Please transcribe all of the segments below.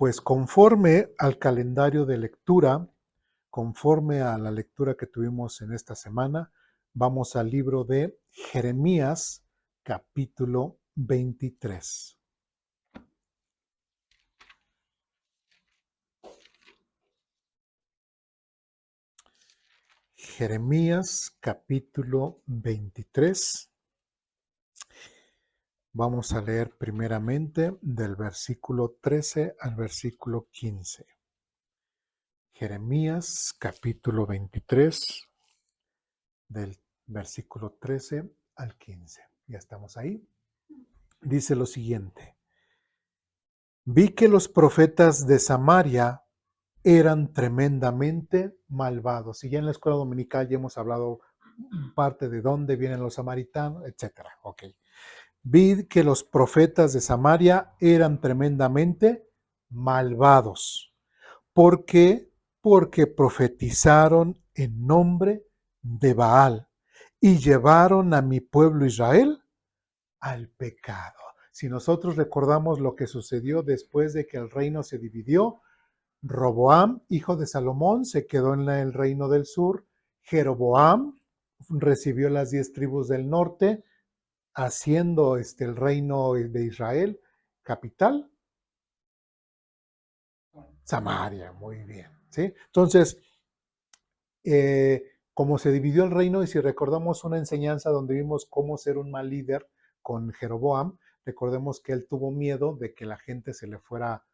Pues conforme al calendario de lectura, conforme a la lectura que tuvimos en esta semana, vamos al libro de Jeremías, capítulo 23. Jeremías, capítulo 23. Vamos a leer primeramente del versículo 13 al versículo 15. Jeremías, capítulo 23, del versículo 13 al 15. ¿Ya estamos ahí? Dice lo siguiente: vi que los profetas de Samaria eran tremendamente malvados. Y ya en la escuela dominical ya hemos hablado parte de dónde vienen los samaritanos, etcétera. Ok. Vi que los profetas de Samaria eran tremendamente malvados. ¿Por qué? Porque profetizaron en nombre de Baal y llevaron a mi pueblo Israel al pecado. Si nosotros recordamos lo que sucedió después de que el reino se dividió, Roboam, hijo de Salomón, se quedó en el reino del sur. Jeroboam recibió las 10 tribus del norte, haciendo el reino de Israel capital Samaria. Muy bien, ¿sí? Entonces, como se dividió el reino, y si recordamos una enseñanza donde vimos cómo ser un mal líder con Jeroboam, recordemos que él tuvo miedo de que la gente se le fuera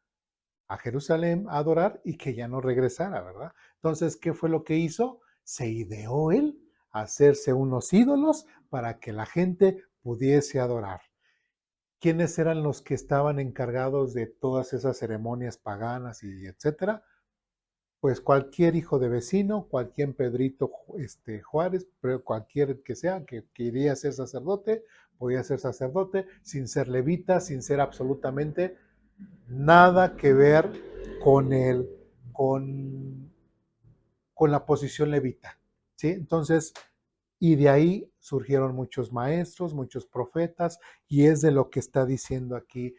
a Jerusalén a adorar y que ya no regresara, ¿verdad? Entonces, ¿qué fue lo que hizo? Se ideó él hacerse unos ídolos para que la gente pudiese adorar. ¿Quiénes eran los que estaban encargados de todas esas ceremonias paganas y etcétera? Pues cualquier hijo de vecino, cualquier Pedrito Juárez, pero cualquier que sea, que quería ser sacerdote, podía ser sacerdote, sin ser levita, sin ser absolutamente nada que ver con con, con la posición levita, ¿sí? Entonces, y de ahí surgieron muchos maestros, muchos profetas, y es de lo que está diciendo aquí,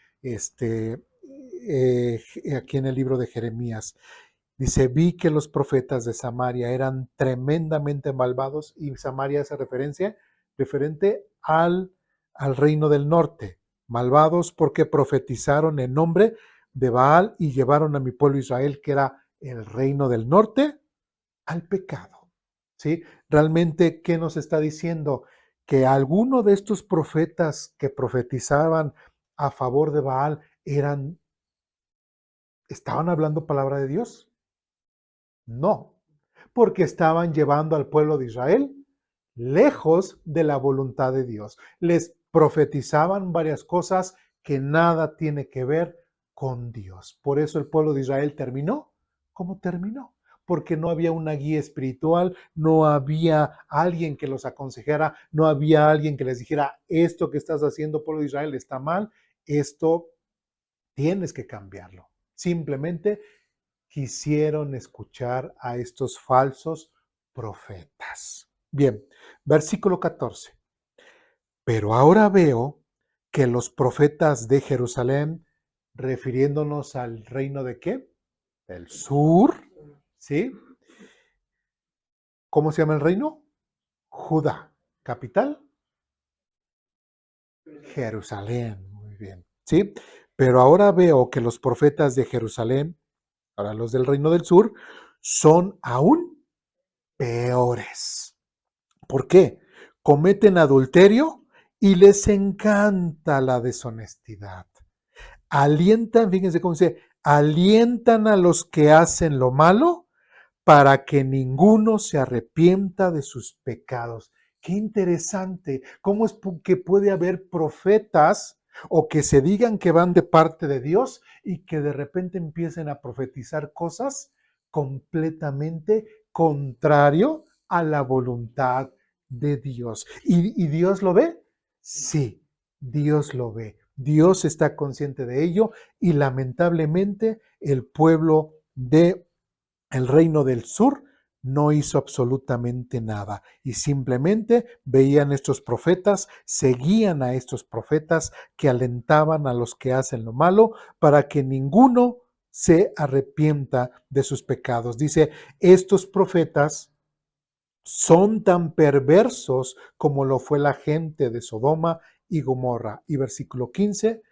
aquí en el libro de Jeremías. Dice, vi que los profetas de Samaria eran tremendamente malvados, y Samaria hace referente al reino del norte. Malvados porque profetizaron en nombre de Baal y llevaron a mi pueblo Israel, que era el reino del norte, al pecado. ¿Sí? Realmente, ¿qué nos está diciendo? Que alguno de estos profetas que profetizaban a favor de Baal estaban hablando palabra de Dios. No, porque estaban llevando al pueblo de Israel lejos de la voluntad de Dios. Les profetizaban varias cosas que nada tiene que ver con Dios. Por eso el pueblo de Israel terminó como terminó, porque no había una guía espiritual, no había alguien que los aconsejara, no había alguien que les dijera, esto que estás haciendo, pueblo de Israel, está mal, esto tienes que cambiarlo. Simplemente quisieron escuchar a estos falsos profetas. Bien, versículo 14. Pero ahora veo que los profetas de Jerusalén, refiriéndonos al reino de qué? Del sur, ¿sí? ¿Cómo se llama el reino? Judá. ¿Capital? Jerusalén. Muy bien, ¿sí? Pero ahora veo que los profetas de Jerusalén, ahora los del reino del sur, son aún peores. ¿Por qué? Cometen adulterio y les encanta la deshonestidad. Alientan, fíjense cómo dice, alientan a los que hacen lo malo para que ninguno se arrepienta de sus pecados. Qué interesante. ¿Cómo es que puede haber profetas o que se digan que van de parte de Dios y que de repente empiecen a profetizar cosas completamente contrario a la voluntad de Dios? ¿Y Dios lo ve? Sí, Dios lo ve. Dios está consciente de ello y lamentablemente el pueblo de el reino del sur no hizo absolutamente nada y simplemente veían estos profetas, seguían a estos profetas que alentaban a los que hacen lo malo para que ninguno se arrepienta de sus pecados. Dice, estos profetas son tan perversos como lo fue la gente de Sodoma y Gomorra. Y versículo 15,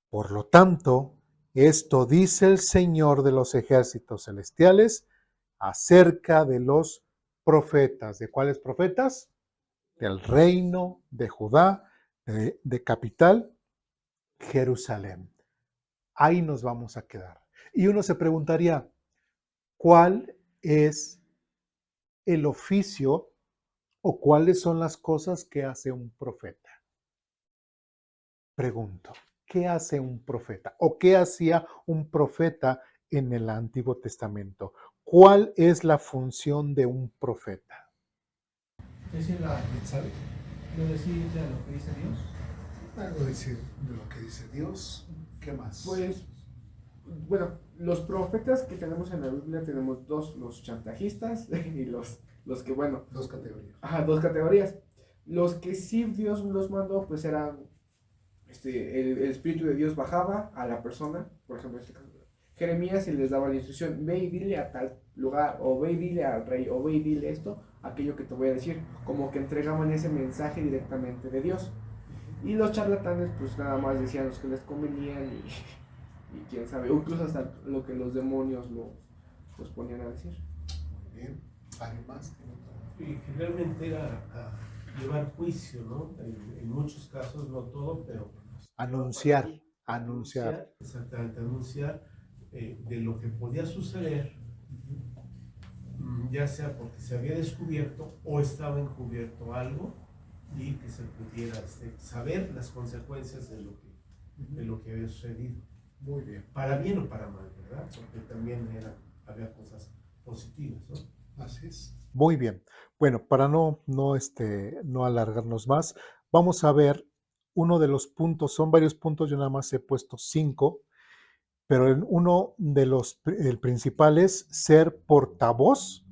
por lo tanto, esto dice el Señor de los ejércitos celestiales acerca de los profetas. ¿De cuáles profetas? Del reino de Judá, de capital, Jerusalén. Ahí nos vamos a quedar. Y uno se preguntaría, ¿cuál es el oficio o cuáles son las cosas que hace un profeta? Pregunto, ¿qué hace un profeta? ¿O qué hacía un profeta en el Antiguo Testamento? ¿Cuál es la función de un profeta? Decir ¿Sabe? no decir de lo que dice Dios. Algo decir de lo que dice Dios. ¿Qué más? Pues, bueno, los profetas que tenemos en la Biblia tenemos dos, los chantajistas y los que, bueno, Dos categorías. dos categorías. Los que sí Dios los mandó, pues eran, el Espíritu de Dios bajaba a la persona, por ejemplo, en este caso, Jeremías y les daba la instrucción, ve y dile a tal lugar, o ve y dile al rey, o ve y dile esto, aquello que te voy a decir, como que entregaban ese mensaje directamente de Dios. Y los charlatanes pues nada más decían los que les convenían y quién sabe, o incluso hasta lo que los demonios los ponían a decir. Muy bien. ¿Alguien más? Y generalmente era a llevar juicio, ¿no? En muchos casos, no todo, pero Anunciar. Exactamente, anunciar de lo que podía suceder, ya sea porque se había descubierto o estaba encubierto algo y que se pudiera saber las consecuencias de lo que había sucedido. Muy bien. Para bien o para mal, ¿verdad? Porque también había cosas positivas, ¿no? Así es. Muy bien. Bueno, para no alargarnos más, vamos a ver uno de los puntos, son varios puntos, yo nada más he puesto 5, pero uno de los el principal es ser portavoz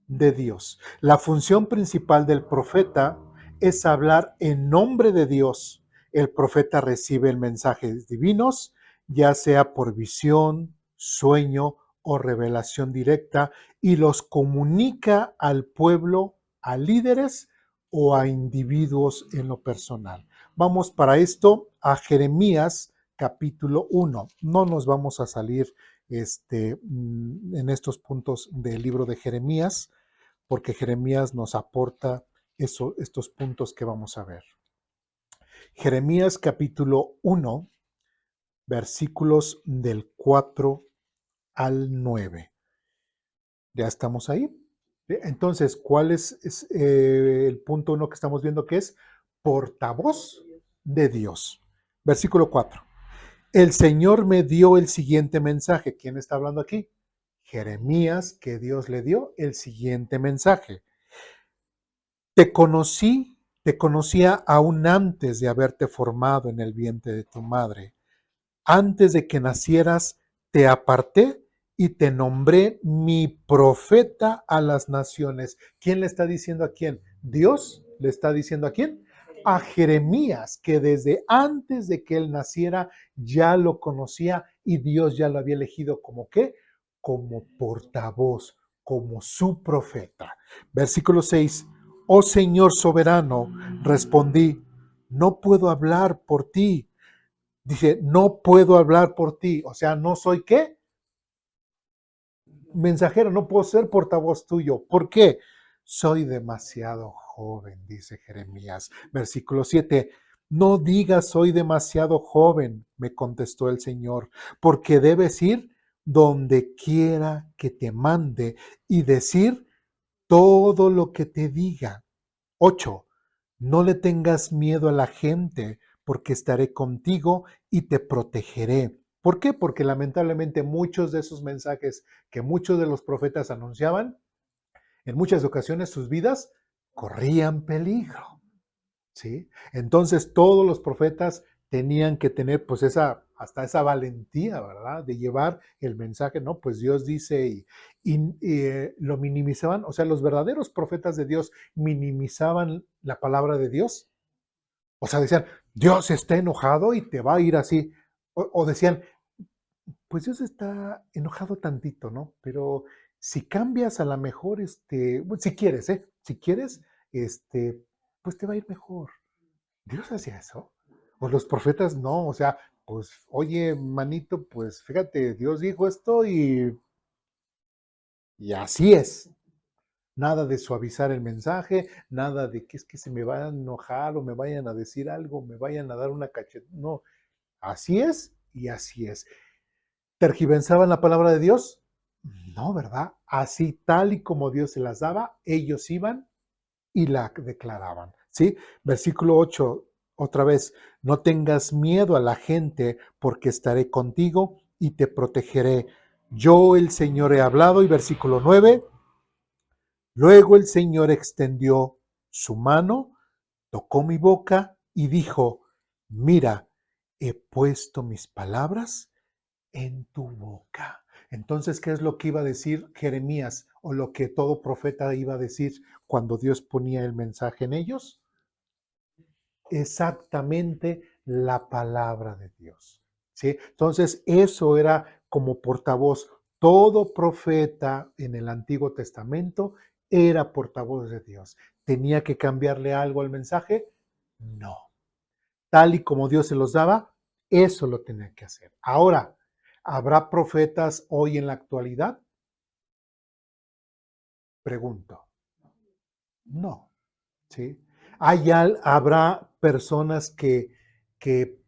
de Dios. La función principal del profeta es hablar en nombre de Dios. El profeta recibe mensajes divinos, ya sea por visión, sueño o revelación directa, y los comunica al pueblo, a líderes o a individuos en lo personal. Vamos para esto a Jeremías capítulo 1. No nos vamos a salir en estos puntos del libro de Jeremías, porque Jeremías nos aporta estos puntos que vamos a ver. Jeremías capítulo 1, versículos del 4 al 9. ¿Ya estamos ahí? Entonces, ¿cuál es el punto 1 que estamos viendo? Que es portavoz de Dios. Versículo 4. El Señor me dio el siguiente mensaje. ¿Quién está hablando aquí? Jeremías, que Dios le dio el siguiente mensaje. Te conocía aún antes de haberte formado en el vientre de tu madre. Antes de que nacieras, te aparté y te nombré mi profeta a las naciones. ¿Quién le está diciendo a quién? Dios le está diciendo a quién? A Jeremías, que desde antes de que él naciera ya lo conocía y Dios ya lo había elegido como qué? Como portavoz, como su profeta. Versículo 6. Oh Señor soberano, respondí, no puedo hablar por ti. Dice, no puedo hablar por ti. O sea, no soy qué? Mensajero, no puedo ser portavoz tuyo. ¿Por qué? Soy demasiado joven, dice Jeremías. Versículo 7. No digas soy demasiado joven, me contestó el Señor, porque debes ir donde quiera que te mande y decir todo lo que te diga. 8. No le tengas miedo a la gente, porque estaré contigo y te protegeré. ¿Por qué? Porque lamentablemente muchos de esos mensajes que muchos de los profetas anunciaban, en muchas ocasiones sus vidas corrían peligro. ¿Sí? Entonces todos los profetas tenían que tener pues hasta esa valentía, ¿verdad? De llevar el mensaje, ¿no? Pues Dios dice y lo minimizaban, o sea, los verdaderos profetas de Dios minimizaban la palabra de Dios. O sea, decían, Dios está enojado y te va a ir así. O decían, pues Dios está enojado tantito, ¿no? Pero si cambias a lo mejor, bueno, si quieres, ¿eh? Si quieres, pues te va a ir mejor. ¿Dios hacía eso? O los profetas no, o sea, pues, oye, manito, pues fíjate, Dios dijo esto y así es. Nada de suavizar el mensaje, nada de que es que se me van a enojar o me vayan a decir algo, me vayan a dar una cachetada. No, así es y así es. ¿Tergiversaban la palabra de Dios? No, ¿verdad? Así tal y como Dios se las daba, ellos iban y la declaraban. ¿Sí? Versículo 8, otra vez, no tengas miedo a la gente porque estaré contigo y te protegeré. Yo el Señor he hablado. Y versículo 9, luego el Señor extendió su mano, tocó mi boca y dijo, mira, he puesto mis palabras en tu boca. Entonces, ¿qué es lo que iba a decir Jeremías o lo que todo profeta iba a decir cuando Dios ponía el mensaje en ellos? Exactamente la palabra de Dios. ¿Sí? Entonces, eso era como portavoz. Todo profeta en el Antiguo Testamento era portavoz de Dios. ¿Tenía que cambiarle algo al mensaje? No. Tal y como Dios se los daba, eso lo tenía que hacer. Ahora, ¿habrá profetas hoy en la actualidad? Pregunto. No. ¿Sí? ¿Habrá personas que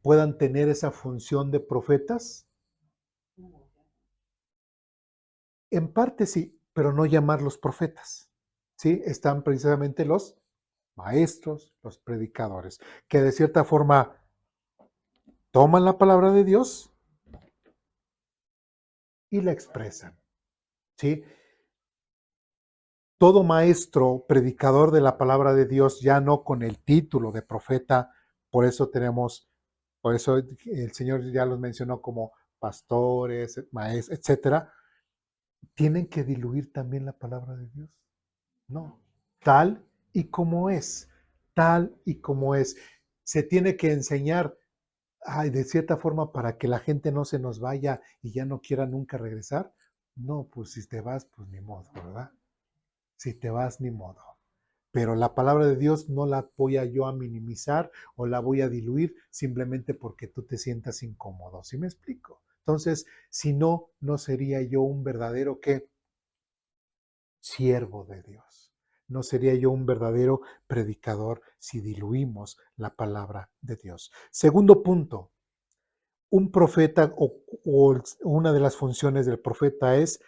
puedan tener esa función de profetas? En parte sí, pero no llamarlos profetas. ¿Sí? Están precisamente los maestros, los predicadores, que de cierta forma toman la palabra de Dios y la expresan. ¿Sí? Todo maestro, predicador de la palabra de Dios, ya no con el título de profeta, por eso el Señor ya los mencionó como pastores, maestros, etcétera, tienen que diluir también la palabra de Dios. No, tal y como es, tal y como es. Se tiene que enseñar de cierta forma para que la gente no se nos vaya y ya no quiera nunca regresar. No, pues si te vas, pues ni modo, ¿verdad? Si te vas, ni modo. Pero la palabra de Dios no la voy a yo a minimizar o la voy a diluir simplemente porque tú te sientas incómodo. ¿Sí me explico? Entonces, si no, no sería yo un verdadero ¿qué? Siervo de Dios. No sería yo un verdadero predicador si diluimos la palabra de Dios. Segundo punto, un profeta o una de las funciones del profeta es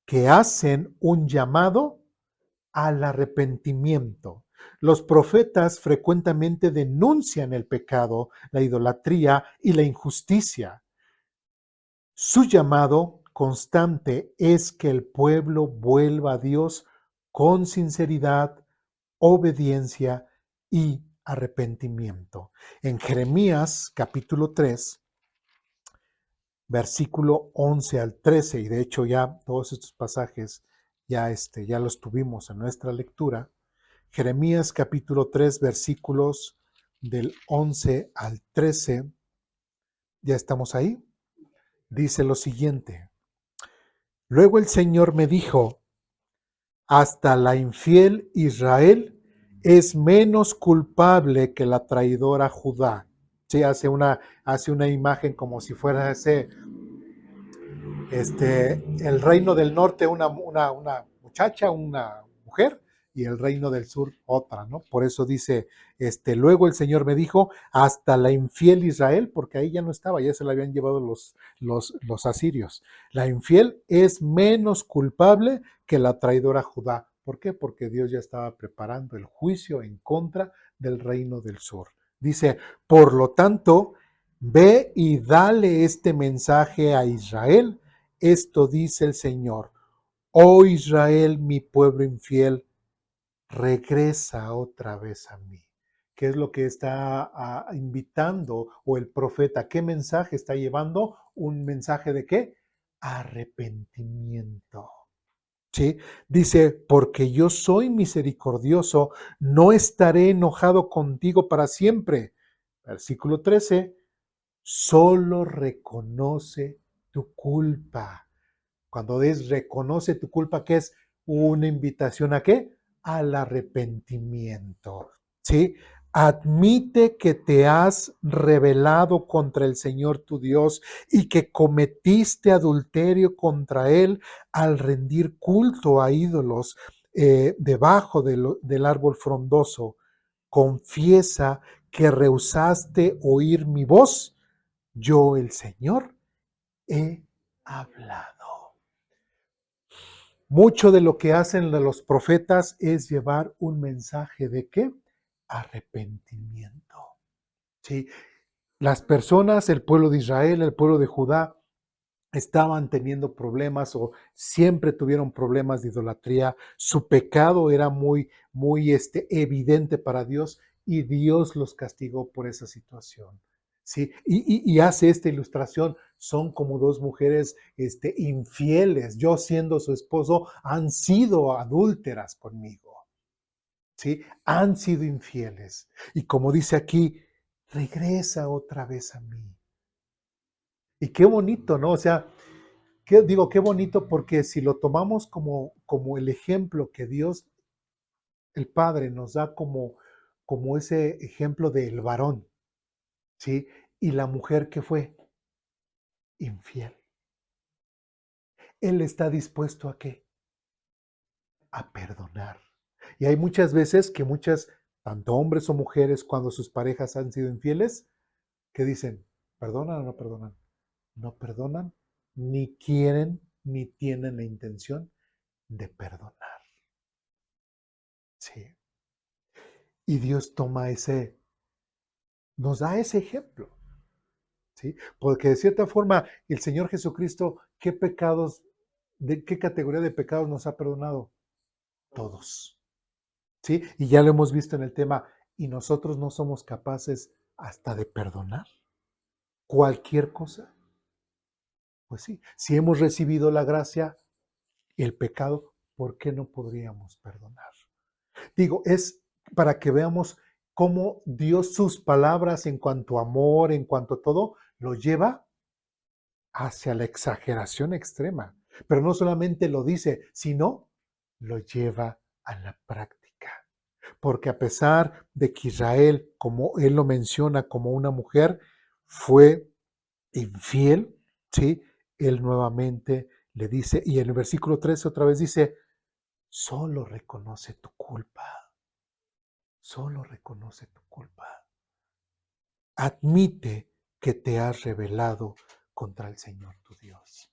que hacen un llamado al arrepentimiento. Los profetas frecuentemente denuncian el pecado, la idolatría y la injusticia. Su llamado constante es que el pueblo vuelva a Dios con sinceridad, obediencia y arrepentimiento. En Jeremías capítulo 3, versículo 11 al 13, y de hecho ya todos estos pasajes ya los tuvimos en nuestra lectura. Jeremías capítulo 3, versículos del 11 al 13, ya estamos ahí. Dice lo siguiente: luego el Señor me dijo, hasta la infiel Israel es menos culpable que la traidora Judá. Sí, hace una imagen como si fuera el reino del norte una muchacha, una mujer, y el reino del sur otra, ¿no? Por eso dice, luego el Señor me dijo, hasta la infiel Israel, porque ahí ya no estaba, ya se la habían llevado los asirios. La infiel es menos culpable que la traidora Judá. ¿Por qué? Porque Dios ya estaba preparando el juicio en contra del reino del sur. Dice, por lo tanto, ve y dale este mensaje a Israel. Esto dice el Señor: oh Israel, mi pueblo infiel, regresa otra vez a mí. ¿Qué es lo que está invitando o el profeta? ¿Qué mensaje está llevando? Un mensaje de ¿qué? Arrepentimiento. ¿Sí? Dice, porque yo soy misericordioso, no estaré enojado contigo para siempre. Versículo 13, solo reconoce tu culpa. Cuando reconoce tu culpa, que es una invitación ¿a qué? Al arrepentimiento. ¿Sí? Admite que te has rebelado contra el Señor tu Dios y que cometiste adulterio contra Él al rendir culto a ídolos debajo del árbol frondoso. Confiesa que rehusaste oír mi voz. Yo, el Señor, he hablado. Mucho de lo que hacen los profetas es llevar un mensaje de ¿qué? Arrepentimiento. ¿Sí? Las personas, el pueblo de Israel, el pueblo de Judá, estaban teniendo problemas o siempre tuvieron problemas de idolatría. Su pecado era muy evidente para Dios y Dios los castigó por esa situación. ¿Sí? Y hace esta ilustración, son como dos mujeres infieles. Yo siendo su esposo, han sido adúlteras conmigo. ¿Sí? Han sido infieles. Y como dice aquí, regresa otra vez a mí. Y qué bonito, ¿no? O sea, qué bonito, porque si lo tomamos como el ejemplo que Dios, el Padre, nos da como ese ejemplo del varón, ¿sí? Y la mujer que fue infiel. Él está dispuesto ¿a qué? A perdonar. Y hay muchas veces que tanto hombres o mujeres, cuando sus parejas han sido infieles, que dicen, ¿perdonan o no perdonan? No perdonan, ni quieren, ni tienen la intención de perdonar. Sí. Y Dios nos da ese ejemplo, ¿sí? Porque de cierta forma, el Señor Jesucristo, ¿de qué categoría de pecados nos ha perdonado? Todos, ¿sí? Y ya lo hemos visto en el tema, y nosotros no somos capaces hasta de perdonar cualquier cosa. Pues sí, si hemos recibido la gracia, el pecado, ¿por qué no podríamos perdonar? Digo, es para que veamos cómo Dios, sus palabras en cuanto a amor, en cuanto a todo, lo lleva hacia la exageración extrema. Pero no solamente lo dice, sino lo lleva a la práctica. Porque a pesar de que Israel, como él lo menciona como una mujer, fue infiel, ¿sí? Él nuevamente le dice, y en el versículo 13 otra vez dice, solo reconoce tu culpa. Solo reconoce tu culpa. Admite que te has rebelado contra el Señor tu Dios.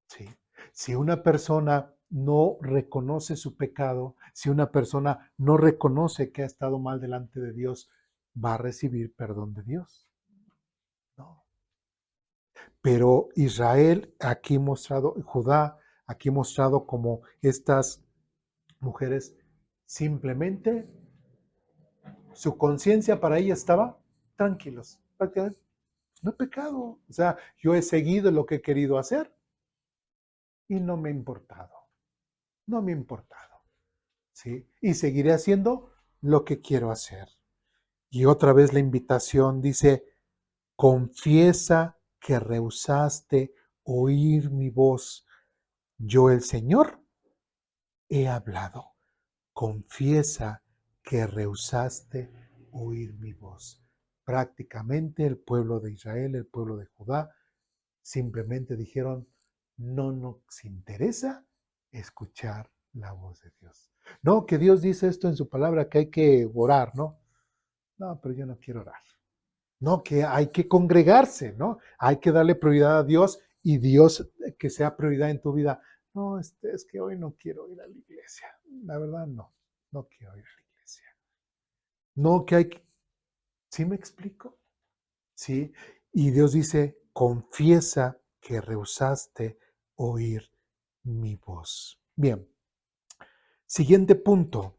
¿Sí? Si una persona no reconoce su pecado, si una persona no reconoce que ha estado mal delante de Dios, ¿va a recibir perdón de Dios? No. Pero Israel, aquí mostrado, Judá, aquí mostrado como estas mujeres, simplemente su conciencia para ella estaba tranquilos. Prácticamente, no he pecado. O sea, yo he seguido lo que he querido hacer y no me ha importado. No me ha importado. ¿Sí? Y seguiré haciendo lo que quiero hacer. Y otra vez la invitación dice, confiesa que rehusaste oír mi voz. Yo, el Señor, he hablado. Confiesa que rehusaste oír mi voz. Prácticamente el pueblo de Israel, el pueblo de Judá, simplemente dijeron, no nos interesa escuchar la voz de Dios. No, que Dios dice esto en su palabra, que hay que orar, ¿no? No, pero yo no quiero orar. No, que hay que congregarse, ¿no? Hay que darle prioridad a Dios y Dios que sea prioridad en tu vida. No, es que hoy no quiero ir a la iglesia. La verdad, no quiero ir a la iglesia. No, que hay que... ¿Sí me explico? ¿Sí? Y Dios dice, confiesa que rehusaste oír mi voz. Bien, siguiente punto.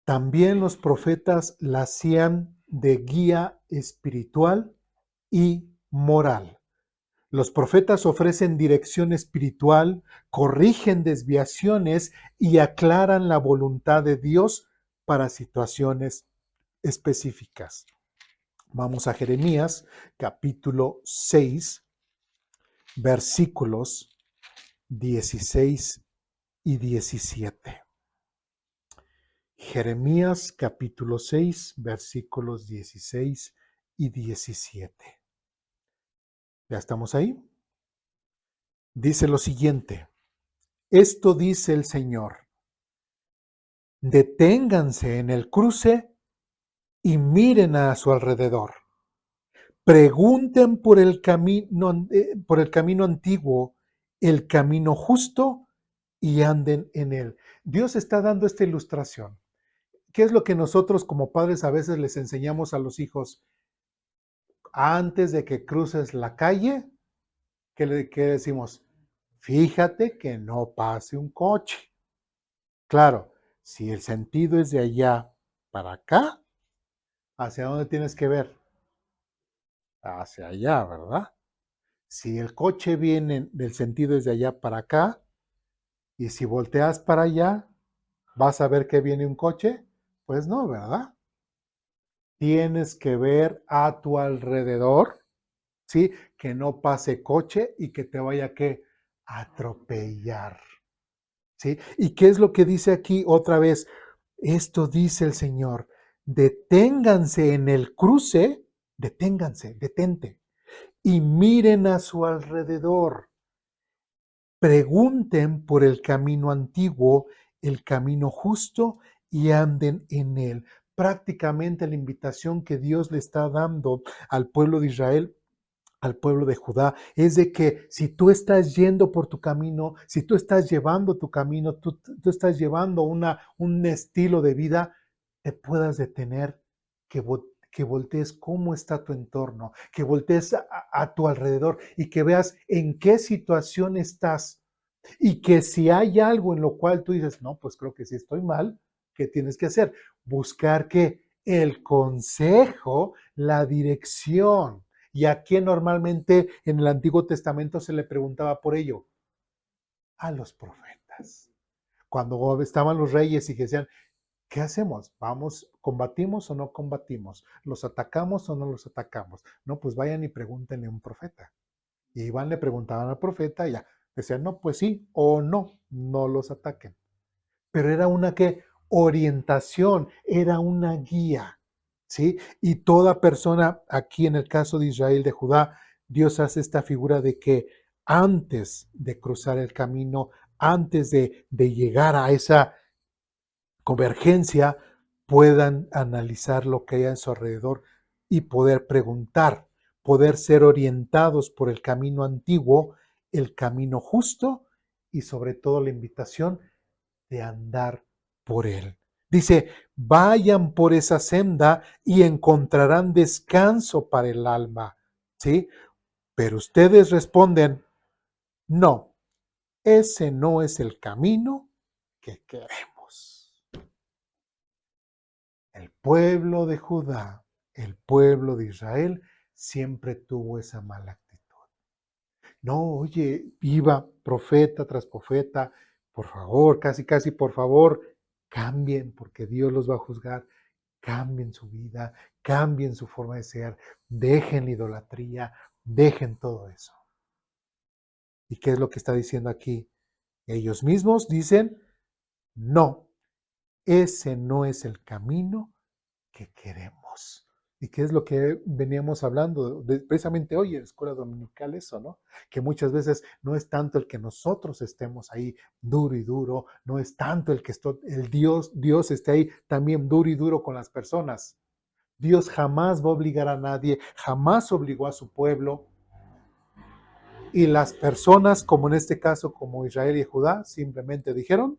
También los profetas la hacían de guía espiritual y moral. Los profetas ofrecen dirección espiritual, corrigen desviaciones y aclaran la voluntad de Dios para situaciones específicas. Vamos a Jeremías, capítulo 6. versículos 16 y 17. Jeremías capítulo 6, versículos 16 y 17. ¿Ya estamos ahí? Dice lo siguiente: esto dice el Señor: deténganse en el cruce y miren a su alrededor. Pregunten por el camino antiguo, el camino justo, y anden en él. Dios está dando esta ilustración. ¿Qué es lo que nosotros como padres a veces les enseñamos a los hijos? Antes de que cruces la calle, ¿qué decimos? Fíjate que no pase un coche. Claro, si el sentido es de allá para acá, ¿hacia dónde tienes que ver? Hacia allá, ¿verdad? Si el coche viene del sentido es de allá para acá, y si volteas para allá, ¿vas a ver que viene un coche? Pues no, ¿verdad? Tienes que ver a tu alrededor, ¿sí? Que no pase coche y que te vaya a atropellar, ¿sí? ¿Y qué es lo que dice aquí otra vez? Esto dice el Señor: deténganse en el cruce, deténganse, detente, y miren a su alrededor. Pregunten por el camino antiguo, el camino justo, y anden en él. Prácticamente la invitación que Dios le está dando al pueblo de Israel, al pueblo de Judá, es de que si tú estás yendo por tu camino, si tú estás llevando tu camino, tú estás llevando un estilo de vida, te puedas detener, que voltees cómo está tu entorno, que voltees a tu alrededor y que veas en qué situación estás. Y que si hay algo en lo cual tú dices, no, pues creo que sí estoy mal, ¿qué tienes que hacer? Buscar que el consejo, la dirección. ¿Y a quién normalmente en el Antiguo Testamento se le preguntaba por ello? A los profetas. Cuando estaban los reyes y que decían, ¿qué hacemos? ¿Vamos, combatimos o no combatimos? ¿Los atacamos o no los atacamos? No, pues vayan y pregúntenle a un profeta. Y iban, le preguntaban al profeta y ya decían, no, pues sí o no, no los ataquen. Pero era una orientación, era una guía, ¿sí? Y toda persona, aquí en el caso de Israel, de Judá, Dios hace esta figura de que antes de cruzar el camino, antes de llegar a esa convergencia, puedan analizar lo que hay a su alrededor y poder preguntar, poder ser orientados por el camino antiguo, el camino justo y sobre todo la invitación de andar por él. Dice, vayan por esa senda y encontrarán descanso para el alma, ¿sí? Pero ustedes responden, no, ese no es el camino que queremos. El pueblo de Judá, el pueblo de Israel, siempre tuvo esa mala actitud. No, oye, iba profeta tras profeta, por favor, casi, casi, por favor, cambien, porque Dios los va a juzgar. Cambien su vida, cambien su forma de ser, dejen la idolatría, dejen todo eso. ¿Y qué es lo que está diciendo aquí? Ellos mismos dicen, no, ese no es el camino que queremos. ¿Y qué es lo que veníamos hablando precisamente hoy en la escuela dominical? Eso, ¿no? Que muchas veces no es tanto el que nosotros estemos ahí duro y duro, no es tanto el que Dios esté ahí también duro y duro con las personas. Dios jamás va a obligar a nadie, jamás obligó a su pueblo. Y las personas, como en este caso, como Israel y Judá, simplemente dijeron,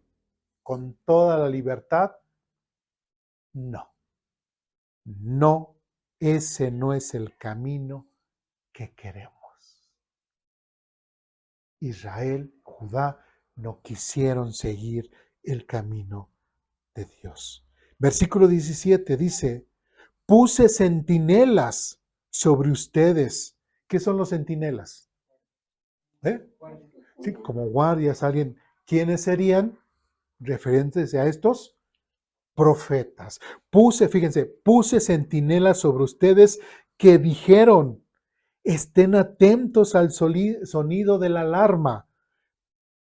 con toda la libertad, no. No, ese no es el camino que queremos. Israel, Judá, no quisieron seguir el camino de Dios. Versículo 17 dice, puse centinelas sobre ustedes. ¿Qué son los centinelas? Sí, como guardias, alguien. ¿Quiénes serían? Referentes a estos profetas. Fíjense, puse centinelas sobre ustedes que dijeron, Estén atentos al sonido de la alarma.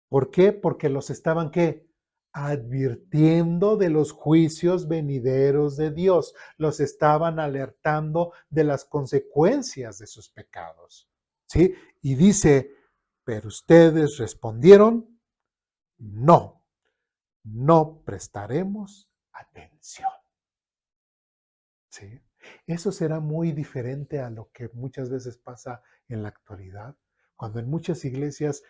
¿Por qué? Porque los estaban, ¿qué? Advirtiendo de los juicios venideros de Dios. Los estaban alertando de las consecuencias de sus pecados. ¿Sí? Y dice, pero ustedes respondieron, no, no prestaremos atención. ¿Sí? Eso será muy diferente a lo que muchas veces pasa en la actualidad, cuando en muchas iglesias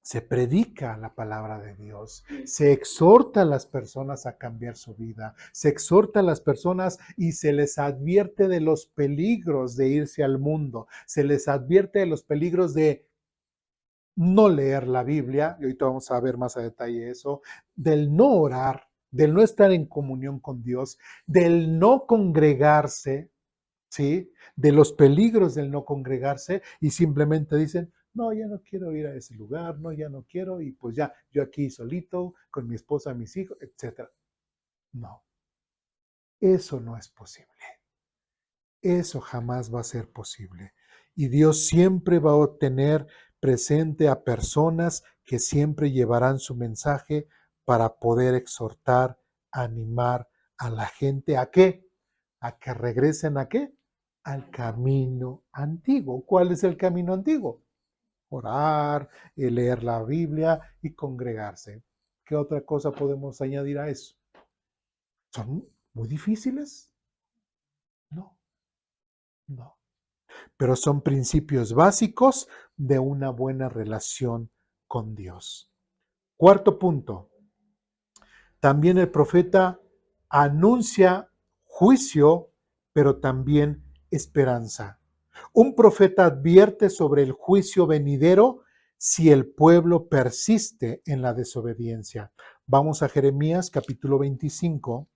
se predica la palabra de Dios, se exhorta a las personas a cambiar su vida, se exhorta a las personas y se les advierte de los peligros de irse al mundo, se les advierte de los peligros de no leer la Biblia, y ahorita vamos a ver más a detalle eso, del no orar, del no estar en comunión con Dios, del no congregarse, ¿sí? De los peligros del no congregarse y simplemente dicen, no, ya no quiero ir a ese lugar, no, ya no quiero y pues ya, yo aquí solito, con mi esposa, mis hijos, etcétera. No, eso no es posible. Eso jamás va a ser posible. Y Dios siempre va a tener presente a personas que siempre llevarán su mensaje para poder exhortar, animar a la gente a qué, a que regresen a qué, al camino antiguo. ¿Cuál es el camino antiguo? Orar, leer la Biblia y congregarse. ¿Qué otra cosa podemos añadir a eso? ¿Son muy difíciles? No, no. Pero son principios básicos de una buena relación con Dios. Cuarto punto, también el profeta anuncia juicio, pero también esperanza. Un profeta advierte sobre el juicio venidero si el pueblo persiste en la desobediencia. Vamos a Jeremías capítulo 25.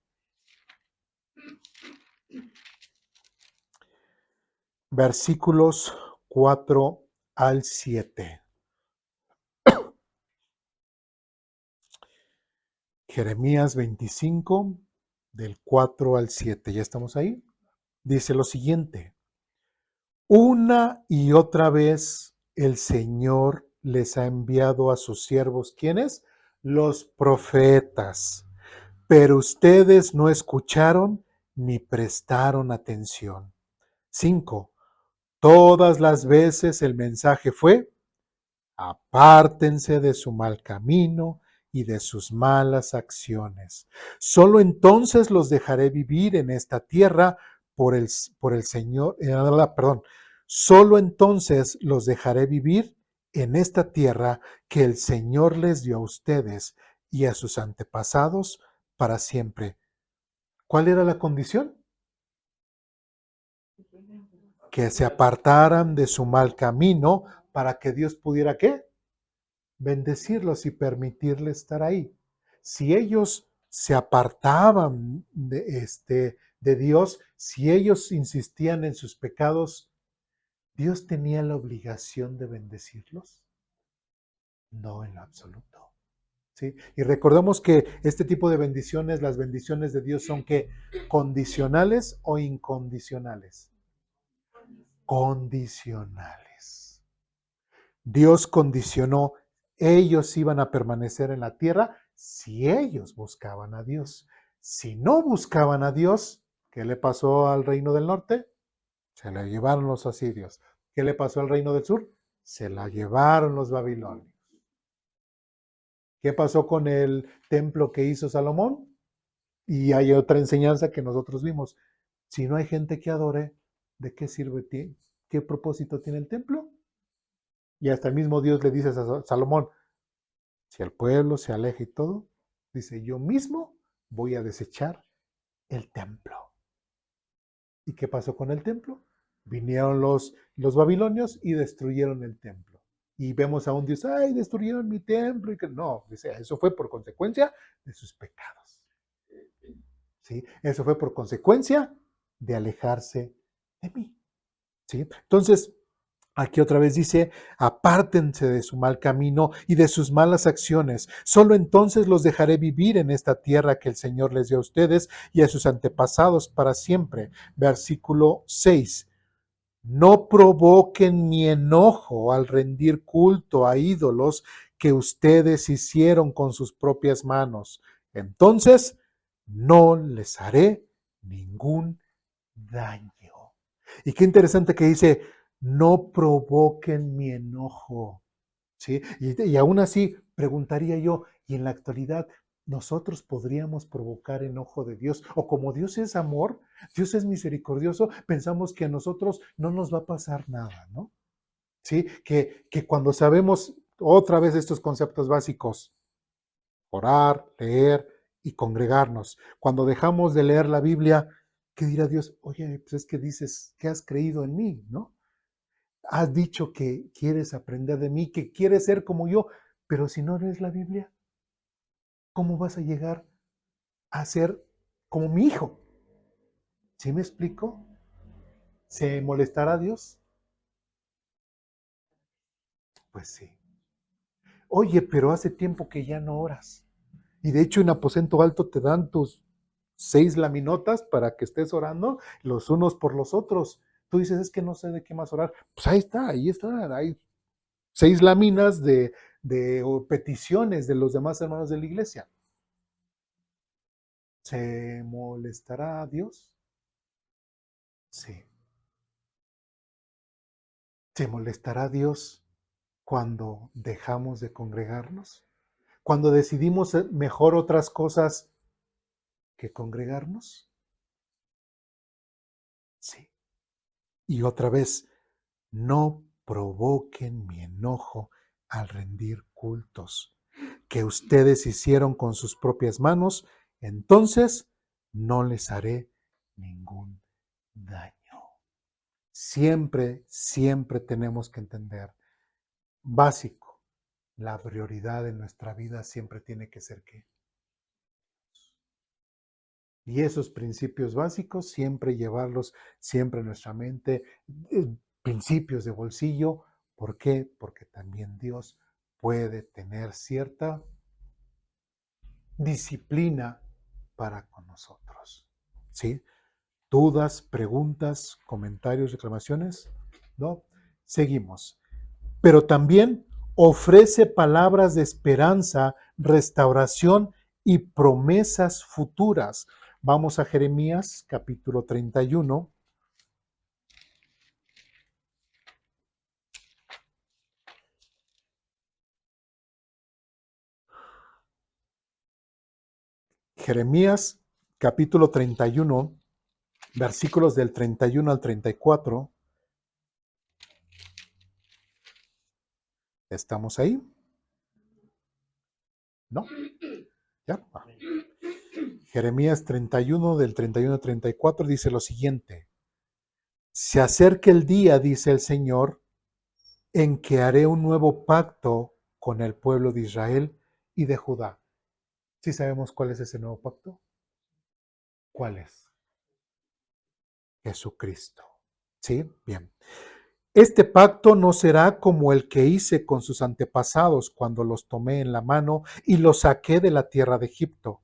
Versículos 4 al 7. Jeremías 25, del 4 al 7. ¿Ya estamos ahí? Dice lo siguiente. Una y otra vez el Señor les ha enviado a sus siervos. ¿Quiénes? Los profetas. Pero ustedes no escucharon ni prestaron atención. 5. Todas las veces el mensaje fue, apártense de su mal camino y de sus malas acciones. Solo entonces los dejaré vivir en esta tierra por el Señor, perdón, solo entonces los dejaré vivir en esta tierra que el Señor les dio a ustedes y a sus antepasados para siempre. ¿Cuál era la condición? Que se apartaran de su mal camino para que Dios pudiera, ¿qué? Bendecirlos y permitirles estar ahí. Si ellos se apartaban de Dios, si ellos insistían en sus pecados, ¿Dios tenía la obligación de bendecirlos? No, en lo absoluto. ¿Sí? Y recordemos que este tipo de bendiciones, las bendiciones de Dios son ¿qué? ¿Condicionales o incondicionales? Condicionales. Dios condicionó, ellos iban a permanecer en la tierra si ellos buscaban a Dios. Si no buscaban a Dios, ¿qué le pasó al reino del norte? Se la llevaron los asirios. ¿Qué le pasó al reino del sur? Se la llevaron los babilonios. ¿Qué pasó con el templo que hizo Salomón? Y hay otra enseñanza que nosotros vimos. Si no hay gente que adore, ¿de qué sirve? ¿Qué propósito tiene el templo? Y hasta el mismo Dios le dice a Salomón, si el pueblo se aleja y todo, dice, yo mismo voy a desechar el templo. ¿Y qué pasó con el templo? Vinieron los babilonios y destruyeron el templo. Y vemos a un Dios, ay, destruyeron mi templo. Y que no, dice, eso fue por consecuencia de sus pecados. ¿Sí? Eso fue por consecuencia de alejarse de mí. ¿Sí? Entonces, aquí otra vez dice, apártense de su mal camino y de sus malas acciones. Solo entonces los dejaré vivir en esta tierra que el Señor les dio a ustedes y a sus antepasados para siempre. Versículo 6. no provoquen mi enojo al rendir culto a ídolos que ustedes hicieron con sus propias manos. Entonces, no les haré ningún daño. Y qué interesante que dice, no provoquen mi enojo. ¿Sí? Y aún así, preguntaría yo, ¿y en la actualidad nosotros podríamos provocar enojo de Dios? O como Dios es amor, Dios es misericordioso, pensamos que a nosotros no nos va a pasar nada, ¿no? ¿Sí? Que cuando sabemos otra vez estos conceptos básicos, orar, leer y congregarnos, cuando dejamos de leer la Biblia, ¿qué dirá Dios? Oye, pues es que dices que has creído en mí, ¿no? Has dicho que quieres aprender de mí, que quieres ser como yo, pero si no lees la Biblia, ¿cómo vas a llegar a ser como mi hijo? ¿Sí me explico? ¿Se molestará Dios? Pues sí. Oye, pero hace tiempo que ya no oras. Y de hecho en aposento alto te dan tus 6 laminotas para que estés orando los unos por los otros. Tú dices, es que no sé de qué más orar. Pues ahí está. Hay 6 láminas de peticiones de los demás hermanos de la iglesia. ¿Se molestará Dios? Sí. ¿Se molestará Dios cuando dejamos de congregarnos? ¿Cuando decidimos mejor otras cosas que congregarnos? Sí. Y otra vez, no provoquen mi enojo al rendir cultos que ustedes hicieron con sus propias manos, entonces no les haré ningún daño. Siempre tenemos que entender, básico, la prioridad en nuestra vida siempre tiene que ser ¿qué? Y esos principios básicos siempre llevarlos siempre en nuestra mente, principios de bolsillo. ¿Por qué? Porque también Dios puede tener cierta disciplina para con nosotros. ¿Sí? ¿Dudas, preguntas, comentarios, reclamaciones? ¿No? Seguimos. Pero también ofrece palabras de esperanza, restauración y promesas futuras. Vamos a Jeremías capítulo 31. Jeremías capítulo 31, versículos del 31 al 34. ¿Estamos ahí? ¿No? ¿Ya? Jeremías 31, del 31 al 34, dice lo siguiente. Se acerca el día, dice el Señor, en que haré un nuevo pacto con el pueblo de Israel y de Judá. ¿Sí sabemos cuál es ese nuevo pacto? ¿Cuál es? Jesucristo. ¿Sí? Bien. Este pacto no será como el que hice con sus antepasados cuando los tomé en la mano y los saqué de la tierra de Egipto.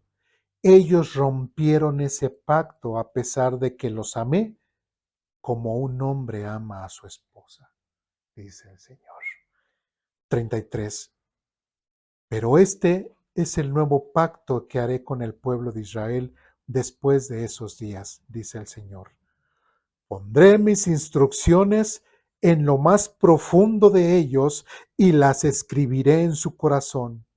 Ellos rompieron ese pacto a pesar de que los amé como un hombre ama a su esposa, dice el Señor. 33. Pero este es el nuevo pacto que haré con el pueblo de Israel después de esos días, dice el Señor. Pondré mis instrucciones en lo más profundo de ellos y las escribiré en su corazón.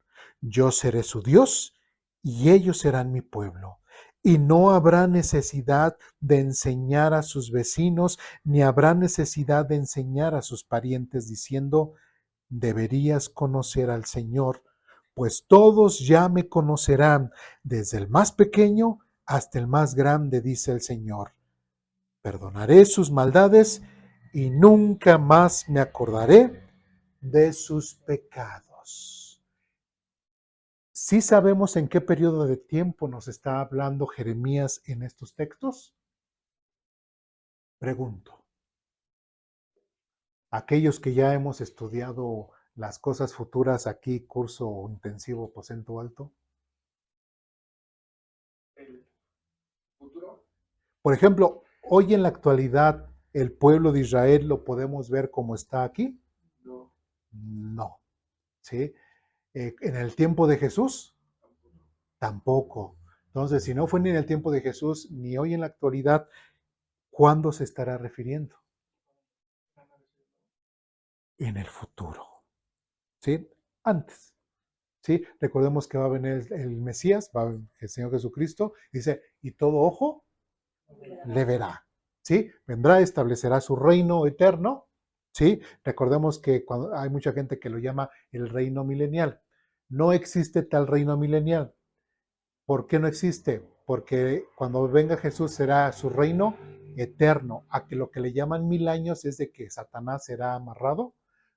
Yo seré su Dios y ellos serán mi pueblo. Y no habrá necesidad de enseñar a sus vecinos, ni habrá necesidad de enseñar a sus parientes diciendo, deberías conocer al Señor, pues todos ya me conocerán, desde el más pequeño hasta el más grande, dice el Señor. Perdonaré sus maldades y nunca más me acordaré de sus pecados. ¿Sí sabemos en qué periodo de tiempo nos está hablando Jeremías en estos textos? Pregunto. Aquellos que ya hemos estudiado las cosas futuras aquí, curso intensivo aposento alto. El futuro. Por ejemplo, hoy en la actualidad, ¿El pueblo de Israel lo podemos ver como está aquí? No. No. ¿Sí? En el tiempo de Jesús, tampoco. Entonces, si no fue ni en el tiempo de Jesús, ni hoy en la actualidad, ¿cuándo se estará refiriendo? En el futuro. ¿Sí? Antes. ¿Sí? Recordemos que va a venir el Mesías, va a venir el Señor Jesucristo, dice, y todo ojo le verá. ¿Sí? Vendrá, establecerá su reino eterno. ¿Sí? Recordemos que cuando hay mucha gente que lo llama el reino milenial. No existe tal reino milenial. ¿Por qué no existe? Porque cuando venga Jesús será su reino eterno. A que lo que le llaman 1000 años es de que Satanás será amarrado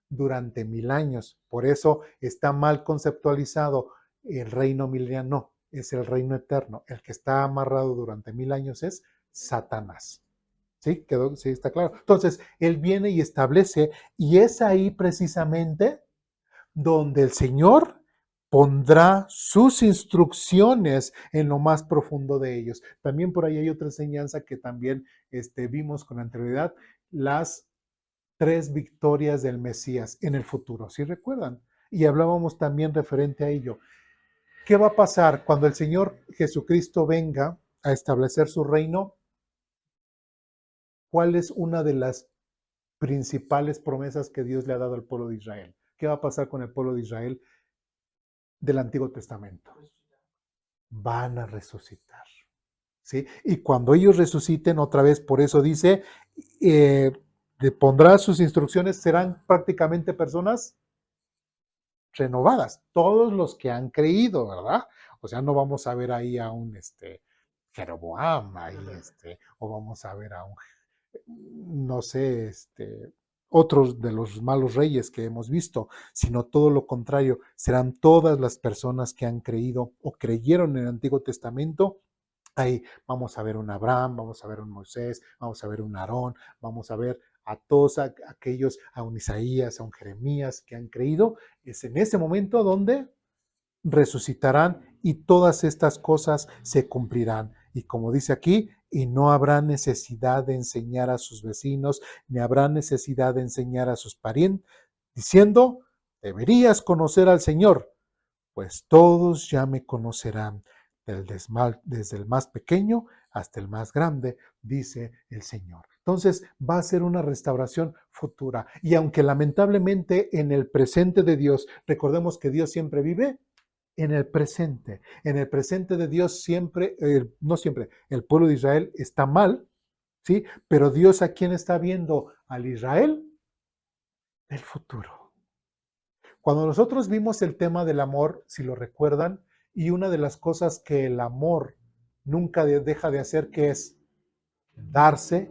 durante 1000 años. Por eso está mal conceptualizado el reino milenial. No, es el reino eterno. El que está amarrado durante 1000 años es Satanás. ¿Sí? ¿Quedó? Sí, está claro. Entonces, él viene y establece, y es ahí precisamente donde el Señor pondrá sus instrucciones en lo más profundo de ellos. También por ahí hay otra enseñanza que también vimos con anterioridad, las 3 victorias del Mesías en el futuro, ¿sí recuerdan? Y hablábamos también referente a ello. ¿Qué va a pasar cuando el Señor Jesucristo venga a establecer su reino? ¿Cuál es una de las principales promesas que Dios le ha dado al pueblo de Israel? ¿Qué va a pasar con el pueblo de Israel del Antiguo Testamento? Van a resucitar. ¿Sí? Y cuando ellos resuciten, otra vez, por eso dice, le pondrá sus instrucciones, serán prácticamente personas renovadas, todos los que han creído, ¿verdad? O sea, no vamos a ver ahí a un Jeroboam, ahí, o vamos a ver a un, no sé, otros de los malos reyes que hemos visto, sino todo lo contrario, serán todas las personas que han creído o creyeron en el Antiguo Testamento. Ahí vamos a ver un Abraham, vamos a ver un Moisés, vamos a ver un Aarón, vamos a ver a todos aquellos, a un Isaías, a un Jeremías que han creído. Es en ese momento donde resucitarán y todas estas cosas se cumplirán. Y como dice aquí, y no habrá necesidad de enseñar a sus vecinos, ni habrá necesidad de enseñar a sus parientes, diciendo, deberías conocer al Señor, pues todos ya me conocerán, desde el más pequeño hasta el más grande, dice el Señor. Entonces va a ser una restauración futura. Y aunque lamentablemente en el presente de Dios, recordemos que Dios siempre vive en el presente. En el presente de Dios siempre, no siempre, el pueblo de Israel está mal, ¿sí? Pero Dios, ¿a quién está viendo? Al Israel del futuro. Cuando nosotros vimos el tema del amor, si lo recuerdan, y una de las cosas que el amor nunca deja de hacer, que es darse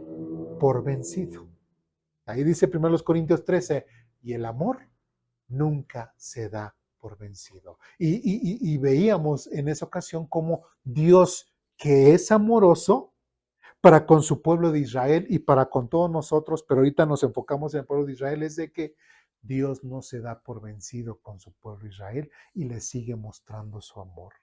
por vencido. Ahí dice 1 Corintios 13, y el amor nunca se da por vencido. Y veíamos en esa ocasión cómo Dios, que es amoroso para con su pueblo de Israel y para con todos nosotros, pero ahorita nos enfocamos en el pueblo de Israel, es de que Dios no se da por vencido con su pueblo Israel y le sigue mostrando su amor.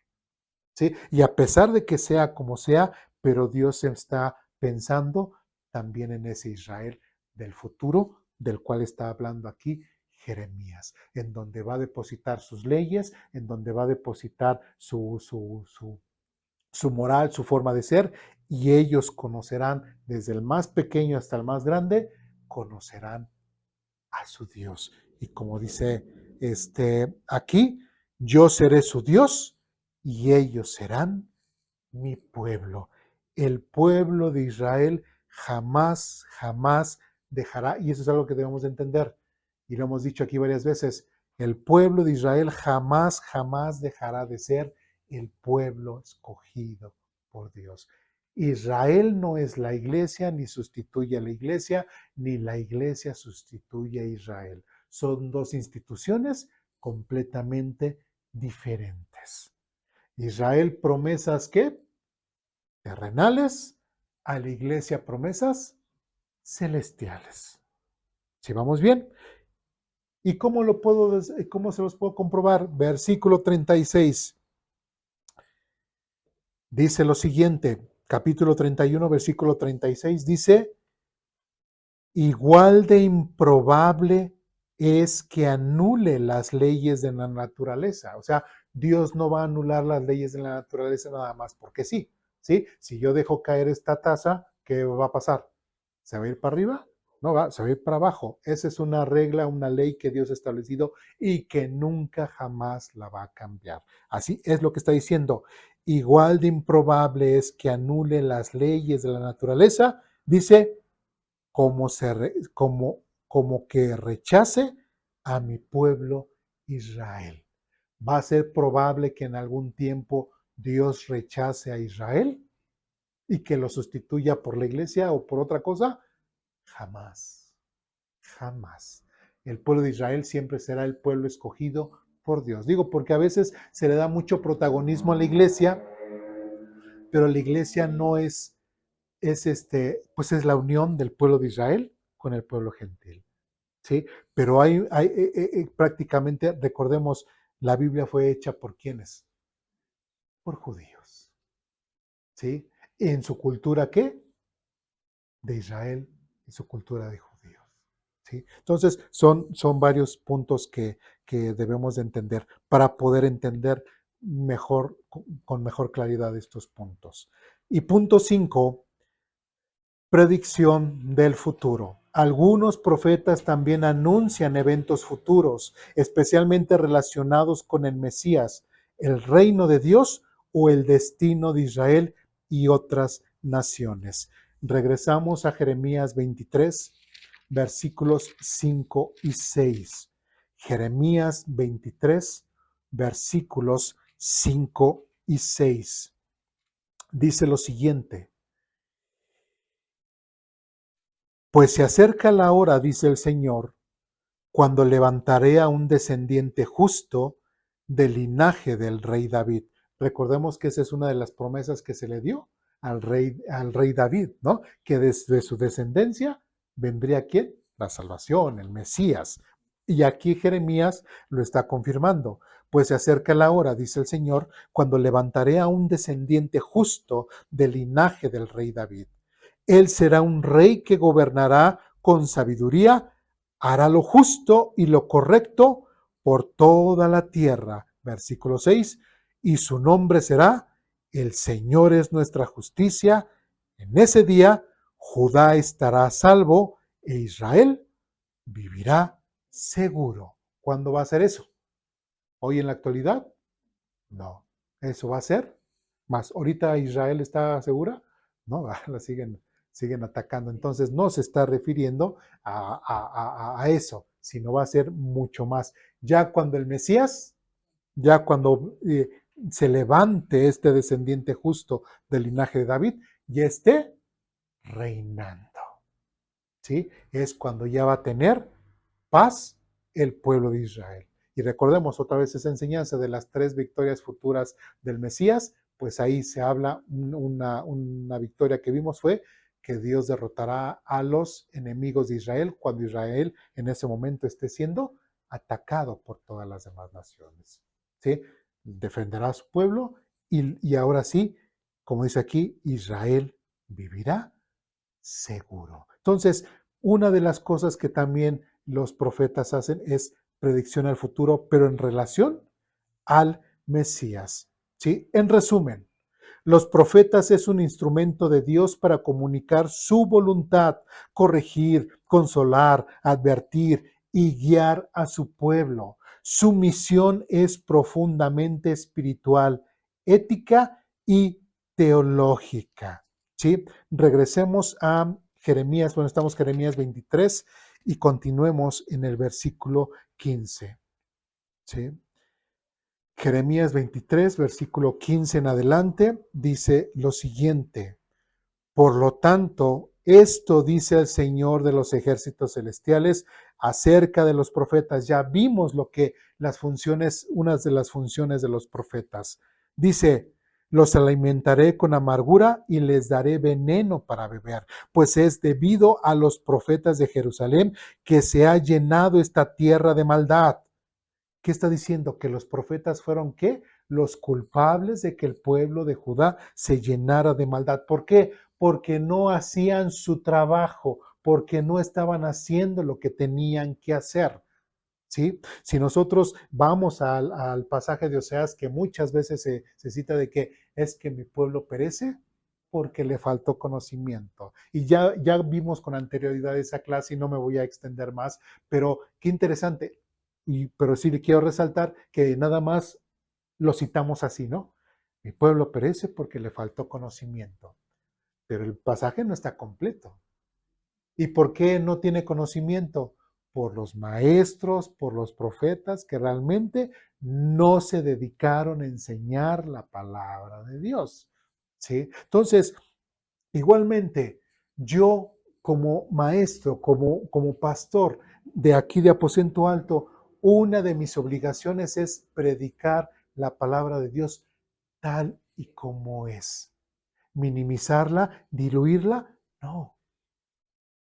¿Sí? Y a pesar de que sea como sea, pero Dios está pensando también en ese Israel del futuro, del cual está hablando aquí Jeremías, en donde va a depositar sus leyes, en donde va a depositar su moral, su forma de ser, y ellos conocerán, desde el más pequeño hasta el más grande, conocerán a su Dios. Y como dice aquí, yo seré su Dios y ellos serán mi pueblo. El pueblo de Israel jamás, jamás dejará, y eso es algo que debemos de entender, y lo hemos dicho aquí varias veces, el pueblo de Israel jamás, jamás dejará de ser el pueblo escogido por Dios. Israel no es la iglesia, ni sustituye a la iglesia, ni la iglesia sustituye a Israel. Son dos instituciones completamente diferentes. Israel, promesas ¿qué? Terrenales, a la iglesia promesas celestiales. ¿Sí vamos bien? ¿Y cómo se los puedo comprobar? Versículo 36. Dice lo siguiente, capítulo 31, versículo 36, dice, igual de improbable es que anule las leyes de la naturaleza. O sea, Dios no va a anular las leyes de la naturaleza nada más porque sí, ¿sí? Si yo dejo caer esta taza, ¿qué va a pasar? ¿Se va a ir para arriba? No va, se va a ir para abajo. Esa es una regla, una ley que Dios ha establecido y que nunca jamás la va a cambiar. Así es lo que está diciendo. Igual de improbable es que anule las leyes de la naturaleza, dice, como que rechace a mi pueblo Israel. ¿Va a ser probable que en algún tiempo Dios rechace a Israel y que lo sustituya por la iglesia o por otra cosa? Jamás, jamás. El pueblo de Israel siempre será el pueblo escogido por Dios. Digo, porque a veces se le da mucho protagonismo a la iglesia, pero la iglesia no pues es la unión del pueblo de Israel con el pueblo gentil. ¿Sí? Pero prácticamente, recordemos, la Biblia fue hecha por ¿quiénes? Por judíos. ¿Sí? ¿En su cultura qué? De Israel y su cultura de judíos. ¿Sí? Entonces, son varios puntos que debemos de entender para poder entender mejor, con mejor claridad estos puntos. Y punto 5, predicción del futuro. Algunos profetas también anuncian eventos futuros, especialmente relacionados con el Mesías, el reino de Dios o el destino de Israel y otras naciones. Regresamos a Jeremías 23, versículos 5 y 6. Jeremías 23, versículos 5 y 6. Dice lo siguiente: pues se acerca la hora, dice el Señor, cuando levantaré a un descendiente justo del linaje del rey David. Recordemos que esa es una de las promesas que se le dio al rey David, ¿no? Que desde su descendencia vendría ¿quién? La salvación, el Mesías. Y aquí Jeremías lo está confirmando. Pues se acerca la hora, dice el Señor, cuando levantaré a un descendiente justo del linaje del rey David. Él será un rey que gobernará con sabiduría, hará lo justo y lo correcto por toda la tierra. Versículo 6, y su nombre será: el Señor es nuestra justicia. En ese día Judá estará a salvo e Israel vivirá seguro. ¿Cuándo va a ser eso? ¿Hoy en la actualidad? No. ¿Eso va a ser? Más, ¿ahorita Israel está segura? No, la siguen atacando. Entonces no se está refiriendo a eso, sino va a ser mucho más. Ya cuando el Mesías, ya cuando se levante este descendiente justo del linaje de David, ya esté reinando. ¿Sí? Es cuando ya va a tener paz el pueblo de Israel. Y recordemos otra vez esa enseñanza de las 3 victorias futuras del Mesías, pues ahí se habla, una victoria que vimos fue que Dios derrotará a los enemigos de Israel cuando Israel en ese momento esté siendo atacado por todas las demás naciones. ¿Sí? Defenderá a su pueblo y ahora sí, como dice aquí, Israel vivirá seguro. Entonces, una de las cosas que también los profetas hacen es predicción al futuro, pero en relación al Mesías. ¿Sí? En resumen, los profetas es un instrumento de Dios para comunicar su voluntad, corregir, consolar, advertir y guiar a su pueblo. Su misión es profundamente espiritual, ética y teológica. ¿Sí? Regresemos a Jeremías, bueno, estamos en Jeremías 23 y continuemos en el versículo 15. ¿Sí? Jeremías 23, versículo 15 en adelante, dice lo siguiente: por lo tanto, esto dice el Señor de los ejércitos celestiales acerca de los profetas. Ya vimos lo que unas de las funciones de los profetas. Dice: los alimentaré con amargura y les daré veneno para beber, pues es debido a los profetas de Jerusalén que se ha llenado esta tierra de maldad. ¿Qué está diciendo? Que los profetas fueron ¿qué? Los culpables de que el pueblo de Judá se llenara de maldad. ¿Por qué? Porque no hacían su trabajo, porque no estaban haciendo lo que tenían que hacer. ¿Sí? Si nosotros vamos al pasaje de Oseas, que muchas veces se cita de que es que mi pueblo perece porque le faltó conocimiento. Y ya vimos con anterioridad esa clase y no me voy a extender más, pero qué interesante. Pero sí le quiero resaltar que nada más lo citamos así, ¿no? Mi pueblo perece porque le faltó conocimiento. Pero el pasaje no está completo. ¿Y por qué no tiene conocimiento? Por los maestros, por los profetas que realmente no se dedicaron a enseñar la palabra de Dios. ¿Sí? Entonces, igualmente, yo como maestro, como pastor de aquí de Aposento Alto, una de mis obligaciones es predicar la palabra de Dios tal y como es. Minimizarla, diluirla, no.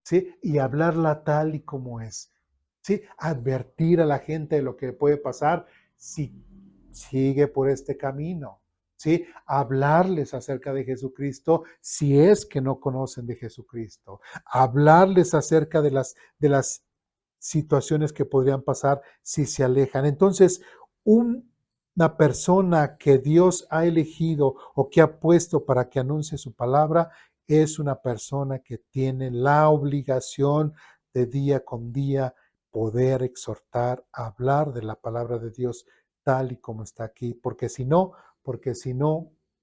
¿Sí? Y hablarla tal y como es. ¿Sí? Advertir a la gente de lo que puede pasar si sigue por este camino. ¿Sí? Hablarles acerca de Jesucristo si es que no conocen de Jesucristo. Hablarles acerca de las situaciones que podrían pasar si se alejan. Entonces, una persona que Dios ha elegido o que ha puesto para que anuncie su palabra es una persona que tiene la obligación de día con día poder exhortar, hablar de la palabra de Dios tal y como está aquí, porque si no,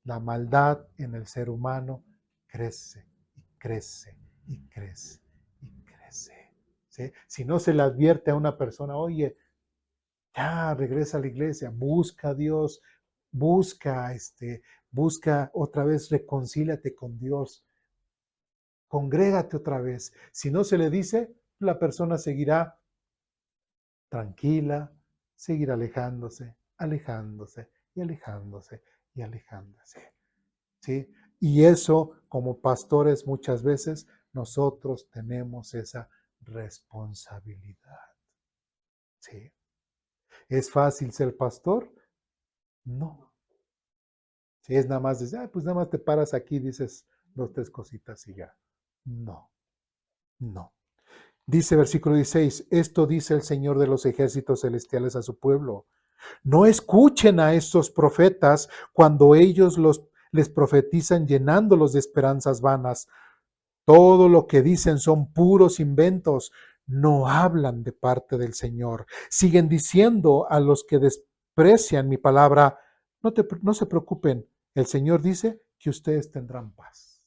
la maldad en el ser humano crece y crece y crece y crece. ¿Sí? Si no se le advierte a una persona, oye, ya regresa a la iglesia, busca a Dios, busca, busca otra vez, reconcíliate con Dios, congrégate otra vez. Si no se le dice, la persona seguirá tranquila, seguirá alejándose, alejándose y alejándose y alejándose. ¿Sí? Y eso, como pastores, muchas veces nosotros tenemos esa responsabilidad. ¿Sí? ¿Es fácil ser pastor? No. Si es nada más decir, pues nada más te paras aquí y dices dos, tres cositas y ya. No, no. Dice versículo 16, esto dice el Señor de los ejércitos celestiales a su pueblo. No escuchen a estos profetas cuando ellos les profetizan llenándolos de esperanzas vanas. Todo lo que dicen son puros inventos. No hablan de parte del Señor. Siguen diciendo a los que desprecian mi palabra, no se preocupen. El Señor dice que ustedes tendrán paz.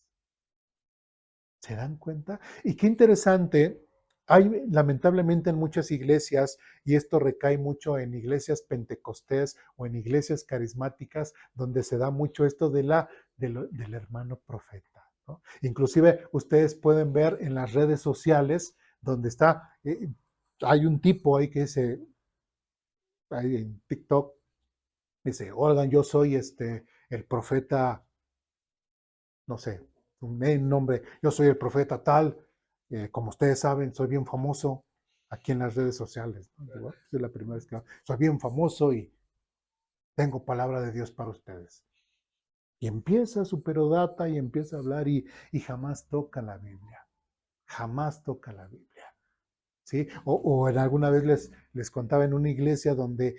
¿Se dan cuenta? Y qué interesante, hay lamentablemente en muchas iglesias, y esto recae mucho en iglesias pentecostés o en iglesias carismáticas, donde se da mucho esto del hermano profeta, ¿no? Inclusive ustedes pueden ver en las redes sociales, donde hay un tipo ahí que dice, ahí en TikTok, dice, oigan, yo soy el profeta, no sé, un nombre, yo soy el profeta tal, como ustedes saben, soy bien famoso aquí en las redes sociales, ¿no? Digo, es la primera vez que soy bien famoso y tengo palabra de Dios para ustedes. Y empieza su perodata y empieza a hablar y jamás toca la Biblia, jamás toca la Biblia. ¿Sí? O en alguna vez les contaba en una iglesia donde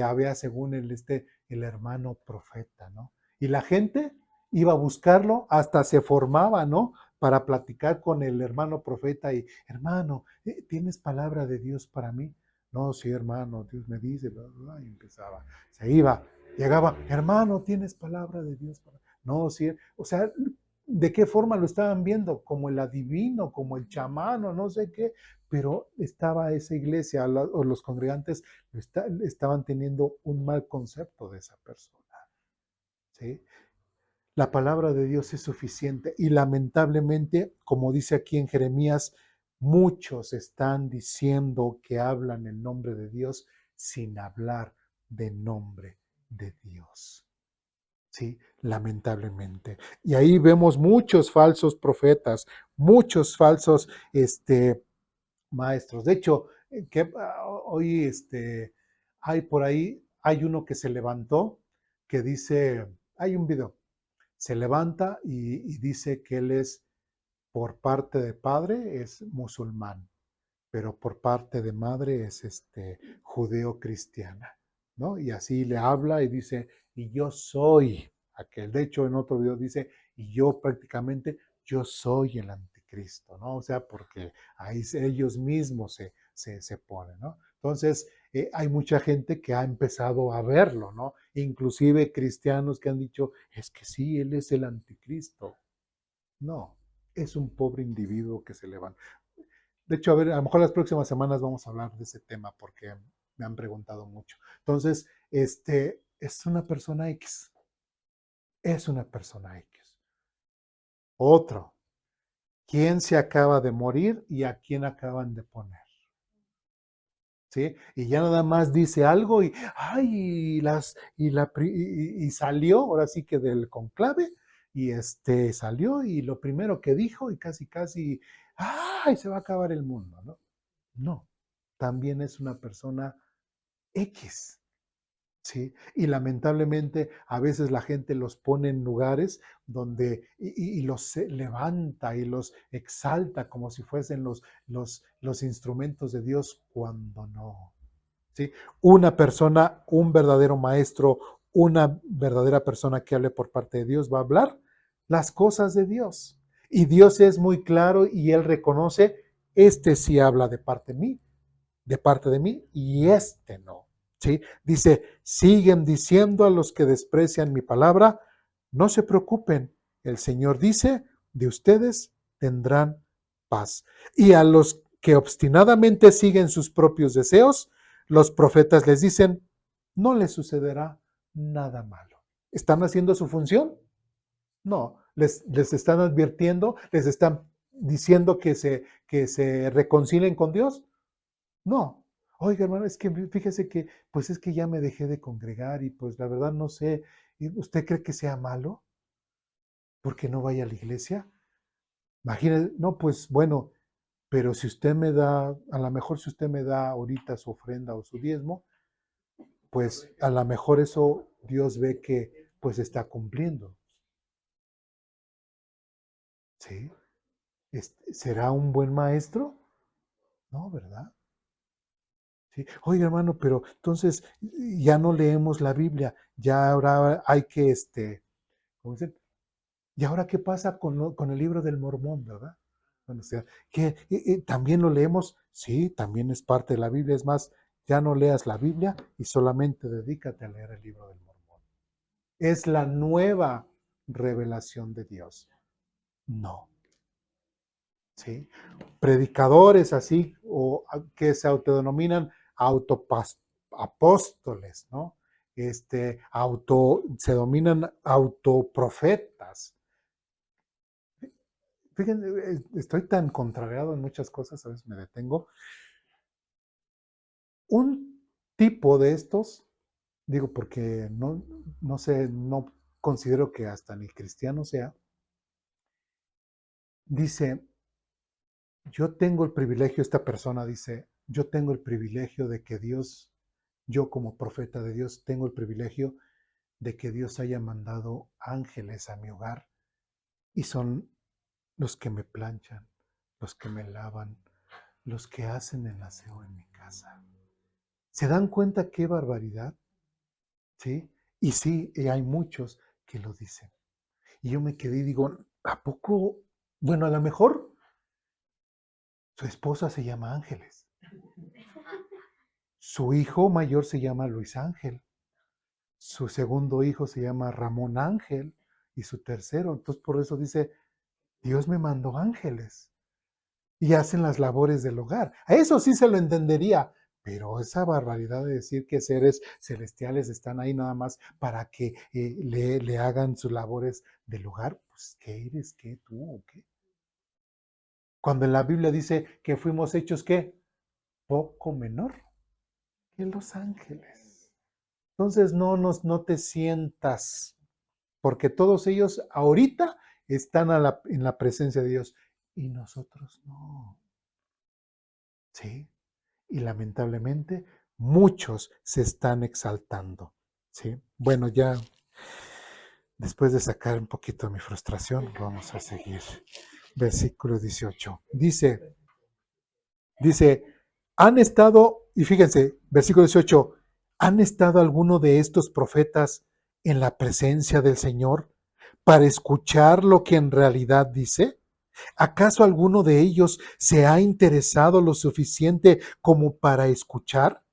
había según el hermano profeta, ¿no? Y la gente iba a buscarlo, hasta se formaba, ¿no? Para platicar con el hermano profeta y, hermano, ¿tienes palabra de Dios para mí? No, sí, hermano, Dios me dice, bla, bla, bla, y empezaba, se iba, llegaba, hermano, ¿tienes palabra de Dios para mí? No, sí, o sea, ¿de qué forma lo estaban viendo? Como el adivino, como el chamano, no sé qué, pero estaba esa iglesia o los congregantes estaban teniendo un mal concepto de esa persona. ¿Sí? La palabra de Dios es suficiente y lamentablemente, como dice aquí en Jeremías, muchos están diciendo que hablan en nombre de Dios sin hablar de nombre de Dios. Sí, lamentablemente. Y ahí vemos muchos falsos profetas, muchos falsos maestros. De hecho, hoy hay por ahí, hay uno que se levantó que dice, hay un video, se levanta y dice que él es por parte de padre es musulmán, pero por parte de madre es judeo-cristiana, ¿no? Y así le habla y dice, y yo soy aquel. De hecho, en otro video dice, y yo prácticamente, yo soy el anticristo, ¿no? O sea, porque ahí ellos mismos se ponen, ¿no? Entonces, hay mucha gente que ha empezado a verlo, ¿no? Inclusive cristianos que han dicho, es que sí, él es el anticristo. No, es un pobre individuo que se levanta. De hecho, a ver, a lo mejor las próximas semanas vamos a hablar de ese tema porque me han preguntado mucho. Entonces, es una persona X. Es una persona X. Otro, ¿quién se acaba de morir y a quién acaban de poner? ¿Sí? Y ya nada más dice algo y, ay, y salió, ahora sí que del conclave, y salió y lo primero que dijo y casi, ay, se va a acabar el mundo, ¿no? No, también es una persona X, ¿sí? Y lamentablemente a veces la gente los pone en lugares donde y los levanta y los exalta como si fuesen los instrumentos de Dios cuando no, ¿sí? Una persona, un verdadero maestro, una verdadera persona que hable por parte de Dios va a hablar las cosas de Dios. Y Dios es muy claro y Él reconoce, sí habla de parte de mí y no. ¿Sí? Dice, siguen diciendo a los que desprecian mi palabra, no se preocupen, el Señor dice, de ustedes tendrán paz. Y a los que obstinadamente siguen sus propios deseos, los profetas les dicen, no les sucederá nada malo. ¿Están haciendo su función? No, les están advirtiendo, les están diciendo que se reconcilien con Dios. No. Oiga, hermano, es que fíjese que, pues es que ya me dejé de congregar y pues la verdad no sé, ¿usted cree que sea malo porque no vaya a la iglesia? Imagínese, no, pues bueno, pero si usted me da, a lo mejor si usted me da ahorita su ofrenda o su diezmo, pues a lo mejor eso Dios ve que pues está cumpliendo, ¿sí? ¿Será un buen maestro? No, ¿verdad? Sí. Oiga, hermano, pero entonces ya no leemos la Biblia, ya ahora hay que, ¿cómo dicen? ¿Y ahora qué pasa con el libro del Mormón, verdad? Bueno, o sea, que también lo leemos, sí, también es parte de la Biblia, es más, ya no leas la Biblia y solamente dedícate a leer el libro del Mormón. Es la nueva revelación de Dios. No, ¿sí? Predicadores así, o que se autodenominan apóstoles, ¿no? Se dominan autoprofetas. Fíjense, estoy tan contrariado en muchas cosas, a veces me detengo. Un tipo de estos, digo porque no sé, no considero que hasta ni cristiano sea, dice, yo tengo el privilegio, esta persona dice, yo tengo el privilegio de que Dios, yo como profeta de Dios, tengo el privilegio de que Dios haya mandado ángeles a mi hogar y son los que me planchan, los que me lavan, los que hacen el aseo en mi casa. ¿Se dan cuenta qué barbaridad? ¿Sí? Y sí, hay muchos que lo dicen. Y yo me quedé y digo, ¿a poco? Bueno, a lo mejor su esposa se llama Ángeles. Su hijo mayor se llama Luis Ángel. Su segundo hijo se llama Ramón Ángel. Y su tercero. Entonces por eso dice, Dios me mandó ángeles. Y hacen las labores del hogar. A eso sí se lo entendería. Pero esa barbaridad de decir que seres celestiales están ahí nada más para que le hagan sus labores del hogar, pues ¿qué eres? ¿Qué tú o qué? Cuando en la Biblia dice que fuimos hechos, ¿qué? Poco menor que los ángeles. Entonces no te sientas, porque todos ellos ahorita están en la presencia de Dios y nosotros no. ¿Sí? Y lamentablemente muchos se están exaltando, ¿sí? Bueno, ya después de sacar un poquito mi frustración, vamos a seguir. versículo 18. Dice, han estado, y fíjense, versículo 18, ¿han estado alguno de estos profetas en la presencia del Señor para escuchar lo que en realidad dice? ¿Acaso alguno de ellos se ha interesado lo suficiente como para escuchar?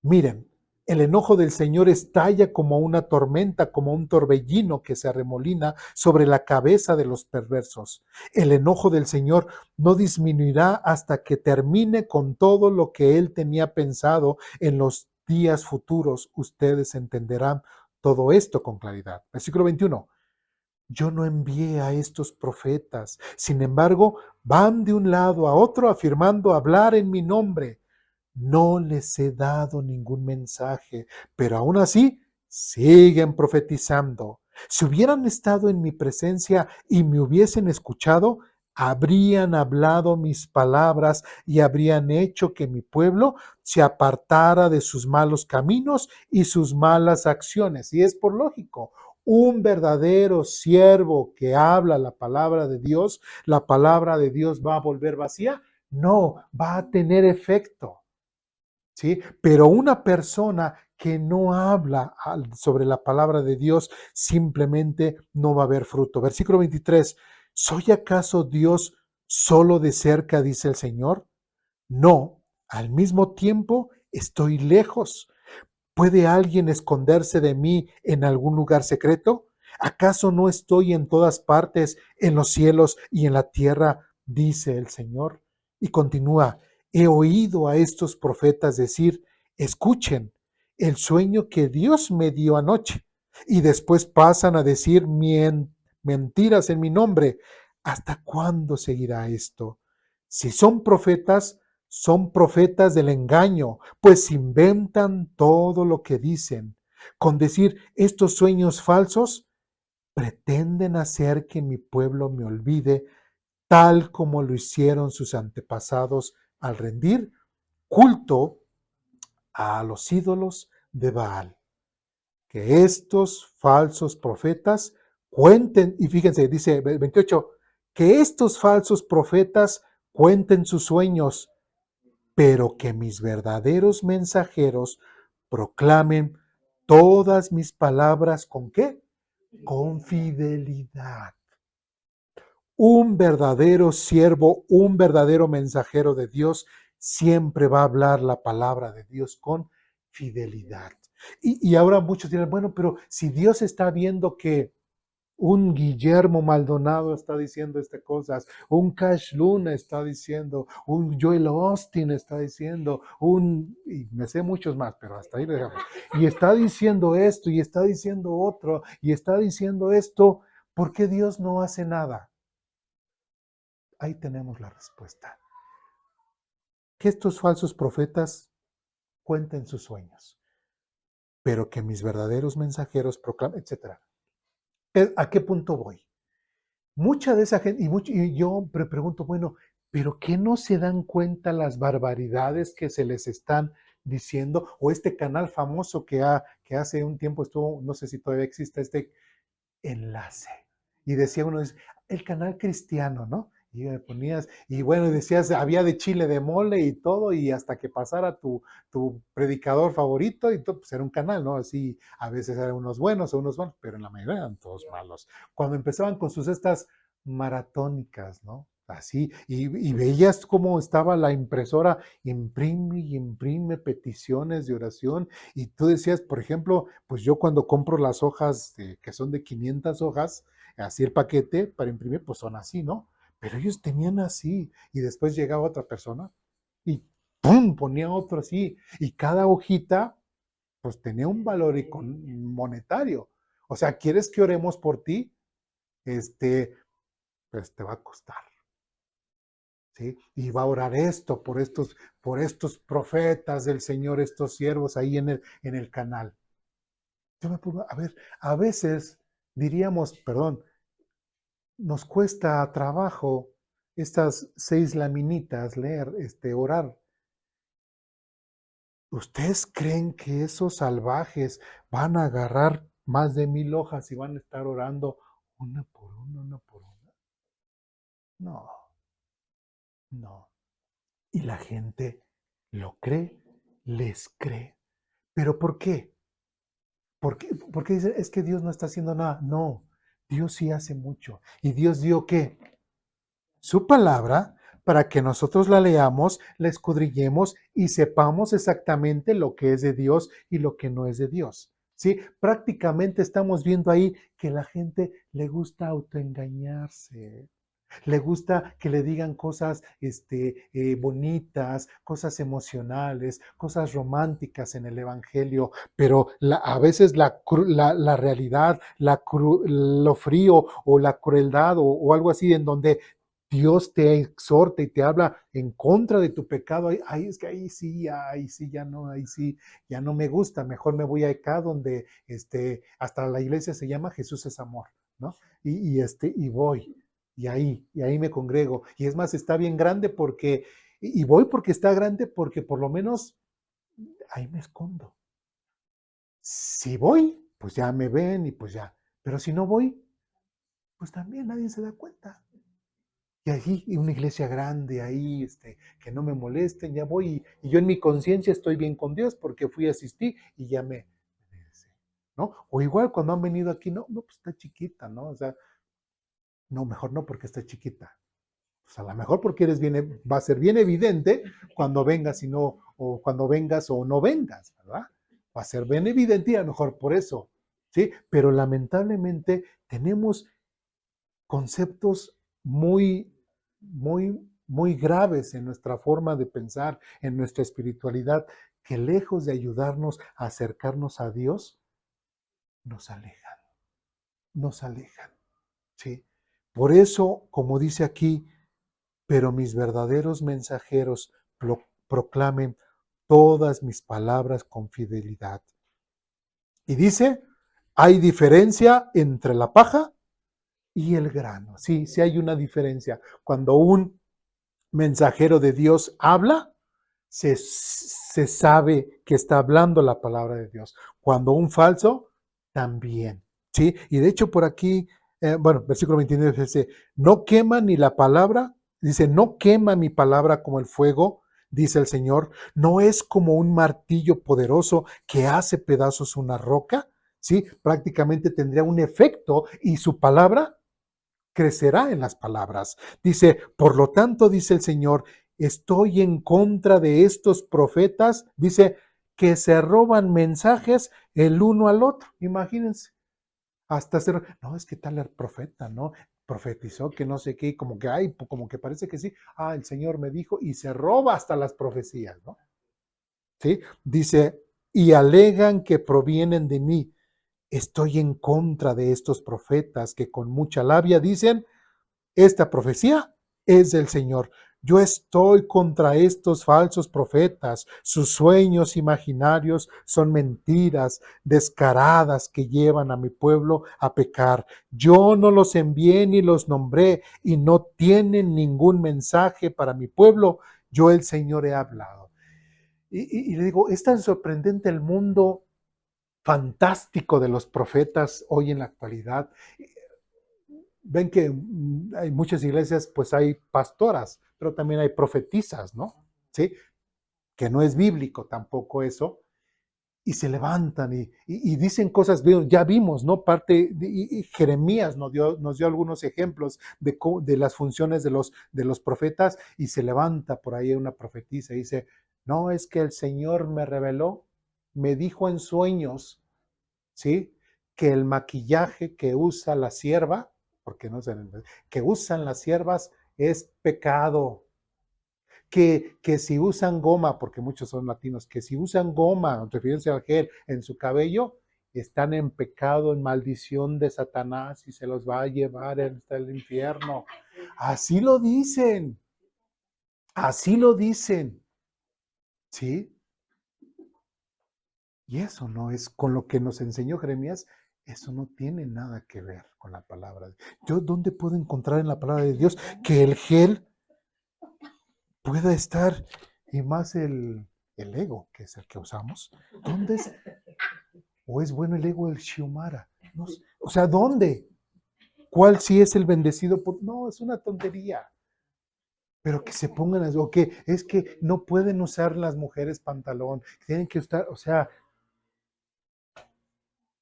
Miren, el enojo del Señor estalla como una tormenta, como un torbellino que se arremolina sobre la cabeza de los perversos. El enojo del Señor no disminuirá hasta que termine con todo lo que Él tenía pensado en los días futuros. Ustedes entenderán todo esto con claridad. Versículo 21. Yo no envié a estos profetas, sin embargo, van de un lado a otro afirmando hablar en mi nombre. No les he dado ningún mensaje, pero aún así siguen profetizando. Si hubieran estado en mi presencia y me hubiesen escuchado, habrían hablado mis palabras y habrían hecho que mi pueblo se apartara de sus malos caminos y sus malas acciones. Y es por lógico, un verdadero siervo que habla la palabra de Dios va a volver vacía. No, va a tener efecto. ¿Sí? Pero una persona que no habla sobre la palabra de Dios simplemente no va a haber fruto. Versículo 23, ¿soy acaso Dios solo de cerca, dice el Señor? No, al mismo tiempo estoy lejos. ¿Puede alguien esconderse de mí en algún lugar secreto? ¿Acaso no estoy en todas partes, en los cielos y en la tierra? Dice el Señor. Y continúa, he oído a estos profetas decir, escuchen el sueño que Dios me dio anoche. Y después pasan a decir mentiras en mi nombre. ¿Hasta cuándo seguirá esto? Si son profetas del engaño, pues inventan todo lo que dicen. Con decir estos sueños falsos, pretenden hacer que mi pueblo me olvide, tal como lo hicieron sus antepasados al rendir culto a los ídolos de Baal. Que estos falsos profetas cuenten, y fíjense, dice 28, que estos falsos profetas cuenten sus sueños, pero que mis verdaderos mensajeros proclamen todas mis palabras ¿con qué? Con fidelidad. Un verdadero siervo, un verdadero mensajero de Dios siempre va a hablar la palabra de Dios con fidelidad. Y ahora muchos dirán, bueno, pero si Dios está viendo que un Guillermo Maldonado está diciendo estas cosas, un Cash Luna está diciendo, un Joel Austin está diciendo, y me sé muchos más, pero hasta ahí le dejamos. Y está diciendo esto, y está diciendo otro, y está diciendo esto, ¿por qué Dios no hace nada? Ahí tenemos la respuesta. Que estos falsos profetas cuenten sus sueños, pero que mis verdaderos mensajeros proclamen, etc. ¿A qué punto voy? Mucha de esa gente, y yo me pregunto, bueno, ¿pero qué no se dan cuenta las barbaridades que se les están diciendo? O este canal famoso que hace un tiempo estuvo, no sé si todavía existe este enlace. Y decía uno, el canal cristiano, ¿no? Y me ponías, y bueno, decías, había de chile de mole y todo, y hasta que pasara tu predicador favorito, y todo, pues era un canal, ¿no? Así, a veces eran unos buenos o unos malos, pero en la mayoría eran todos malos. Cuando empezaban con sus estas maratónicas, ¿no? Así, y veías cómo estaba la impresora, imprime y imprime peticiones de oración, y tú decías, por ejemplo, pues yo cuando compro las hojas que son de 500 hojas, así el paquete para imprimir, pues son así, ¿no? Pero ellos tenían así, y después llegaba otra persona y ¡pum! Ponía otro así, y cada hojita, pues tenía un valor monetario. O sea, ¿quieres que oremos por ti? Pues te va a costar. ¿Sí? Y va a orar esto por estos profetas del Señor, estos siervos ahí en el canal. Yo me pongo, a ver, a veces diríamos, perdón, nos cuesta trabajo estas 6 laminitas leer, orar. ¿Ustedes creen que esos salvajes van a agarrar más de 1000 hojas y van a estar orando una por una, una por una? No, no. Y la gente lo cree, les cree. ¿Pero por qué? Porque dicen, es que Dios no está haciendo nada. No, Dios sí hace mucho. ¿Y Dios dio qué? Su palabra para que nosotros la leamos, la escudriñemos y sepamos exactamente lo que es de Dios y lo que no es de Dios. ¿Sí? Prácticamente estamos viendo ahí que la gente le gusta autoengañarse. Le gusta que le digan cosas bonitas, cosas emocionales, cosas románticas en el Evangelio, pero a veces la realidad, lo frío o la crueldad o algo así en donde Dios te exhorta y te habla en contra de tu pecado, es que ahí sí, ya no me gusta, mejor me voy acá donde hasta la iglesia se llama Jesús es amor, ¿no? Y voy. Y ahí me congrego. Y es más, está bien grande y voy porque está grande porque por lo menos ahí me escondo. Si voy, pues ya me ven y pues ya. Pero si no voy, pues también nadie se da cuenta. Y ahí, y una iglesia grande ahí, que no me molesten, ya voy. Y yo en mi conciencia estoy bien con Dios porque fui a asistir y ya ¿no? O igual cuando han venido aquí, no, pues está chiquita, ¿no? O sea, no, mejor no porque está chiquita. Pues a lo mejor porque va a ser bien evidente cuando vengas o cuando vengas o no vengas, ¿verdad? Va a ser bien evidente y a lo mejor por eso, ¿sí? Pero lamentablemente tenemos conceptos muy graves en nuestra forma de pensar, en nuestra espiritualidad, que lejos de ayudarnos a acercarnos a Dios, nos alejan, ¿sí? Por eso, como dice aquí, pero mis verdaderos mensajeros proclamen todas mis palabras con fidelidad. Y dice, hay diferencia entre la paja y el grano. Sí, sí hay una diferencia. Cuando un mensajero de Dios habla, se sabe que está hablando la palabra de Dios. Cuando un falso, también. ¿Sí? Y de hecho por aquí, versículo 29 dice, no quema ni la palabra, dice, no quema mi palabra como el fuego, dice el Señor, no es como un martillo poderoso que hace pedazos una roca, ¿sí? Prácticamente tendría un efecto y su palabra crecerá en las palabras. Dice, por lo tanto, dice el Señor, estoy en contra de estos profetas, dice, que se roban mensajes el uno al otro. Imagínense, hasta ser, no, es que tal el profeta, ¿no? Profetizó que no sé qué, como que hay, como que parece que sí. El Señor me dijo y se roba hasta las profecías, ¿no? ¿Sí? Dice, y alegan que provienen de mí. Estoy en contra de estos profetas que con mucha labia dicen, esta profecía es del Señor. Yo estoy contra estos falsos profetas. Sus sueños imaginarios son mentiras descaradas que llevan a mi pueblo a pecar. Yo no los envié ni los nombré y no tienen ningún mensaje para mi pueblo. Yo el Señor he hablado. Y le digo, es tan sorprendente el mundo fantástico de los profetas hoy en la actualidad. Ven que hay muchas iglesias, pues hay pastoras, pero también hay profetisas, ¿no? ¿Sí? Que no es bíblico tampoco eso. Y se levantan y dicen cosas, ya vimos, ¿no? Y Jeremías nos dio algunos ejemplos de las funciones de los profetas y se levanta por ahí una profetisa y dice, no, es que el Señor me reveló, me dijo en sueños, ¿sí? Que el maquillaje que usa la sierva, porque no sé, que usan las siervas es pecado. Que si usan goma, porque muchos son latinos, que si usan goma, refiriéndose al gel, en su cabello, están en pecado, en maldición de Satanás y se los va a llevar hasta el infierno. Así lo dicen, ¿sí? Y eso no es con lo que nos enseñó Jeremías, eso no tiene nada que ver con la palabra. Yo, ¿dónde puedo encontrar en la palabra de Dios que el gel pueda estar, y más el ego, que es el que usamos? ¿Dónde es? ¿O es bueno el ego del Xiomara? No sé. O sea, ¿dónde? ¿Cuál sí es el bendecido? No, es una tontería. Pero que se pongan así, o que es que no pueden usar las mujeres pantalón, tienen que usar, o sea,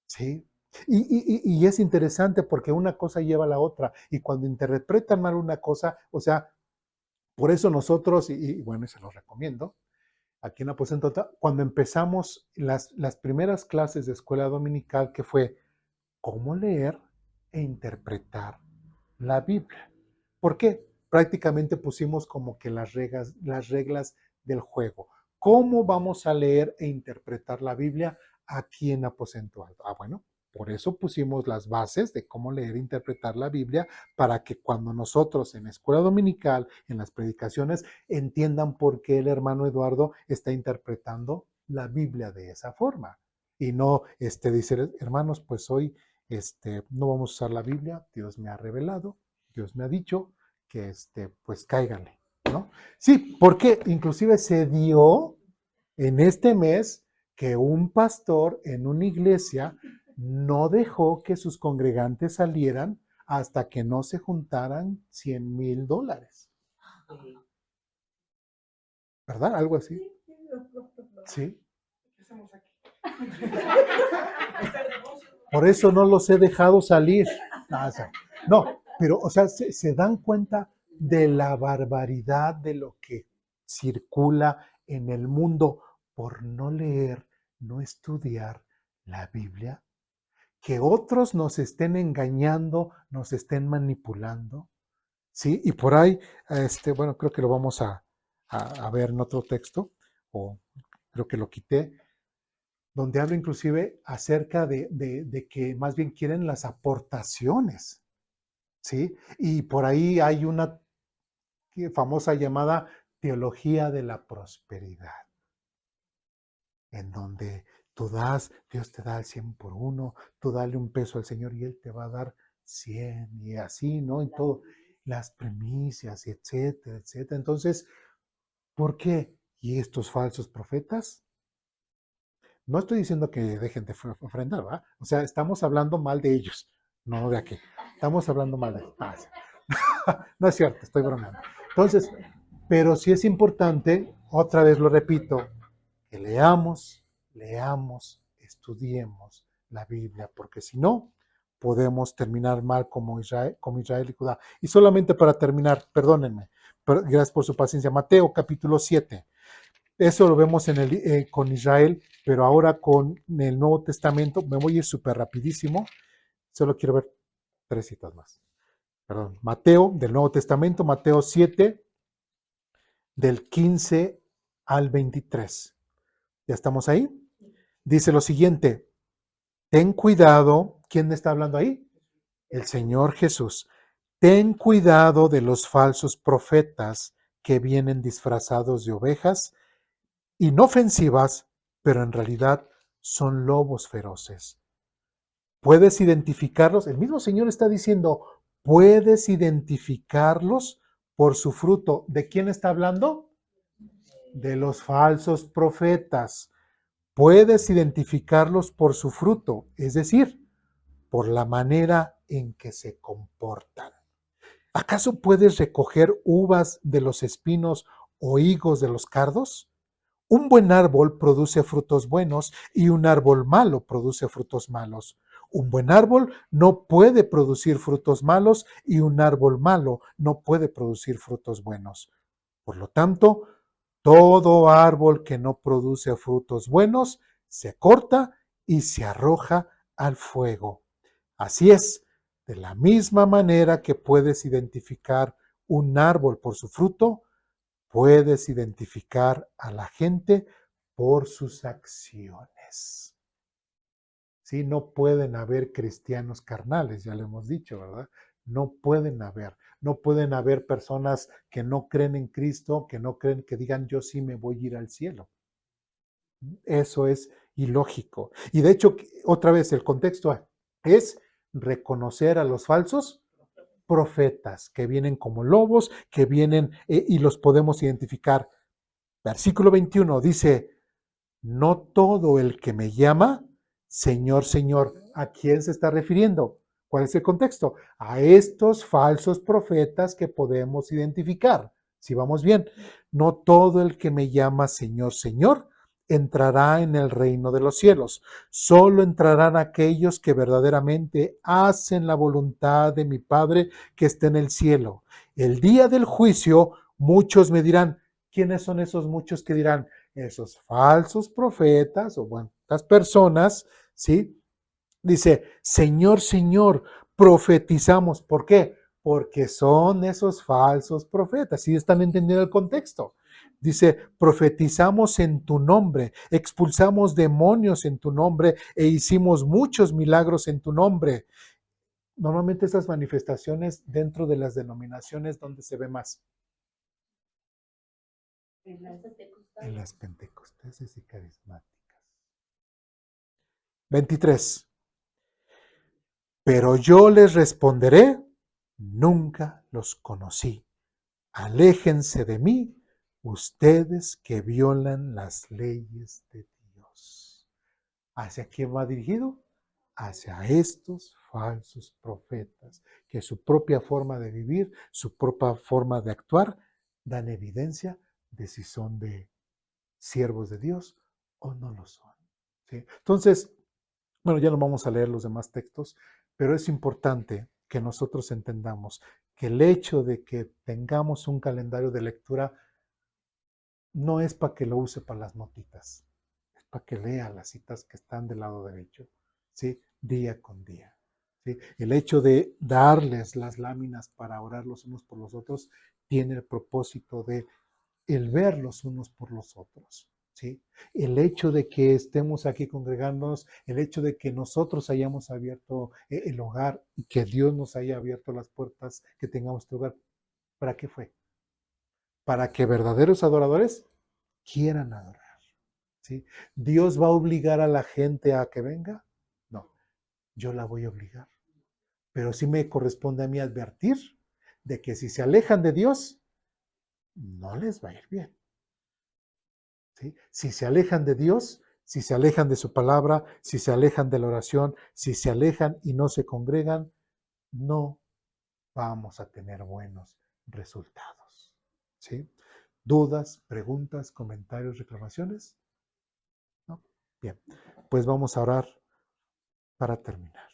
sí. Y es interesante porque una cosa lleva a la otra. Y cuando interpretan mal una cosa, o sea, por eso nosotros, y bueno, se los recomiendo, aquí en Aposento, cuando empezamos las primeras clases de escuela dominical, que fue cómo leer e interpretar la Biblia. ¿Por qué? Prácticamente pusimos como que las reglas del juego. ¿Cómo vamos a leer e interpretar la Biblia aquí en Aposento Alto? Bueno, por eso pusimos las bases de cómo leer e interpretar la Biblia para que cuando nosotros en la escuela dominical, en las predicaciones, entiendan por qué el hermano Eduardo está interpretando la Biblia de esa forma. Y no dice, hermanos, pues hoy no vamos a usar la Biblia, Dios me ha revelado, Dios me ha dicho que pues cáiganle, ¿no? Sí, porque inclusive se dio en este mes que un pastor en una iglesia no dejó que sus congregantes salieran hasta que no se juntaran $100,000. ¿Verdad? Algo así. Sí. Por eso no los he dejado salir. No, pero, o sea, se dan cuenta de la barbaridad de lo que circula en el mundo por no leer, no estudiar la Biblia. Que otros nos estén engañando, nos estén manipulando. ¿Sí? Y por ahí, bueno, creo que lo vamos a ver en otro texto, o creo que lo quité, donde habla inclusive acerca de que más bien quieren las aportaciones, ¿sí? Y por ahí hay una famosa llamada teología de la prosperidad, en donde tú das, Dios te da el 100 por uno, tú dale un peso al Señor y Él te va a dar 100 y así, ¿no? Y todo, las primicias, etcétera, etcétera. Entonces, ¿por qué? ¿Y estos falsos profetas? No estoy diciendo que dejen de ofrendar, ¿verdad? O sea, estamos hablando mal de ellos, no de aquí. Estamos hablando mal de ellos. No es cierto, estoy bromeando. Entonces, pero sí es importante, otra vez lo repito, que leamos, estudiemos la Biblia, porque si no, podemos terminar mal como Israel y Judá. Y solamente para terminar, perdónenme, pero gracias por su paciencia. Mateo capítulo 7. Eso lo vemos con Israel, pero ahora con el Nuevo Testamento, me voy a ir súper rapidísimo, solo quiero ver 3 citas más. Perdón, Mateo del Nuevo Testamento, Mateo 7, del 15 al 23. ¿Ya estamos ahí? Dice lo siguiente, ten cuidado, ¿quién está hablando ahí? El Señor Jesús. Ten cuidado de los falsos profetas que vienen disfrazados de ovejas inofensivas, pero en realidad son lobos feroces. ¿Puedes identificarlos? El mismo Señor está diciendo, puedes identificarlos por su fruto. ¿De quién está hablando? De los falsos profetas. Puedes identificarlos por su fruto, es decir, por la manera en que se comportan. ¿Acaso puedes recoger uvas de los espinos o higos de los cardos? Un buen árbol produce frutos buenos y un árbol malo produce frutos malos. Un buen árbol no puede producir frutos malos y un árbol malo no puede producir frutos buenos. Por lo tanto, todo árbol que no produce frutos buenos se corta y se arroja al fuego. Así es, de la misma manera que puedes identificar un árbol por su fruto, puedes identificar a la gente por sus acciones. Sí, no pueden haber cristianos carnales, ya lo hemos dicho, ¿verdad? No pueden haber personas que no creen en Cristo, que no creen, que digan yo sí me voy a ir al cielo. Eso es ilógico. Y de hecho, otra vez, el contexto es reconocer a los falsos profetas que vienen como lobos, que vienen y los podemos identificar. Versículo 21 dice, no todo el que me llama, Señor, Señor, ¿a quién se está refiriendo? ¿Cuál es el contexto? A estos falsos profetas que podemos identificar. Si vamos bien, no todo el que me llama Señor, Señor, entrará en el reino de los cielos. Solo entrarán aquellos que verdaderamente hacen la voluntad de mi Padre que está en el cielo. El día del juicio, muchos me dirán, ¿quiénes son esos muchos que dirán? Esos falsos profetas o bueno, estas personas, ¿sí? Dice, Señor, Señor, profetizamos. ¿Por qué? Porque son esos falsos profetas. ¿Sí están entendiendo el contexto? Dice, profetizamos en tu nombre, expulsamos demonios en tu nombre e hicimos muchos milagros en tu nombre. Normalmente estas manifestaciones dentro de las denominaciones, ¿dónde se ve más? En las pentecostales y carismáticas. 23. Pero yo les responderé, nunca los conocí. Aléjense de mí, ustedes que violan las leyes de Dios. ¿Hacia quién va dirigido? Hacia estos falsos profetas, que su propia forma de vivir, su propia forma de actuar, dan evidencia de si son de siervos de Dios o no lo son. ¿Sí? Entonces, bueno, ya no vamos a leer los demás textos, pero es importante que nosotros entendamos que el hecho de que tengamos un calendario de lectura no es para que lo use para las notitas, es para que lea las citas que están del lado derecho, ¿sí? Día con día. ¿Sí? El hecho de darles las láminas para orar los unos por los otros tiene el propósito de el ver los unos por los otros. ¿Sí? El hecho de que estemos aquí congregándonos, el hecho de que nosotros hayamos abierto el hogar y que Dios nos haya abierto las puertas, que tengamos este hogar, ¿para qué fue? Para que verdaderos adoradores quieran adorar. ¿Sí? ¿Dios va a obligar a la gente a que venga? No, yo la voy a obligar. Pero sí me corresponde a mí advertir de que si se alejan de Dios, no les va a ir bien. ¿Sí? Si se alejan de Dios, si se alejan de su palabra, si se alejan de la oración, si se alejan y no se congregan, no vamos a tener buenos resultados. ¿Sí? ¿Dudas, preguntas, comentarios, reclamaciones? ¿No? Bien, pues vamos a orar para terminar.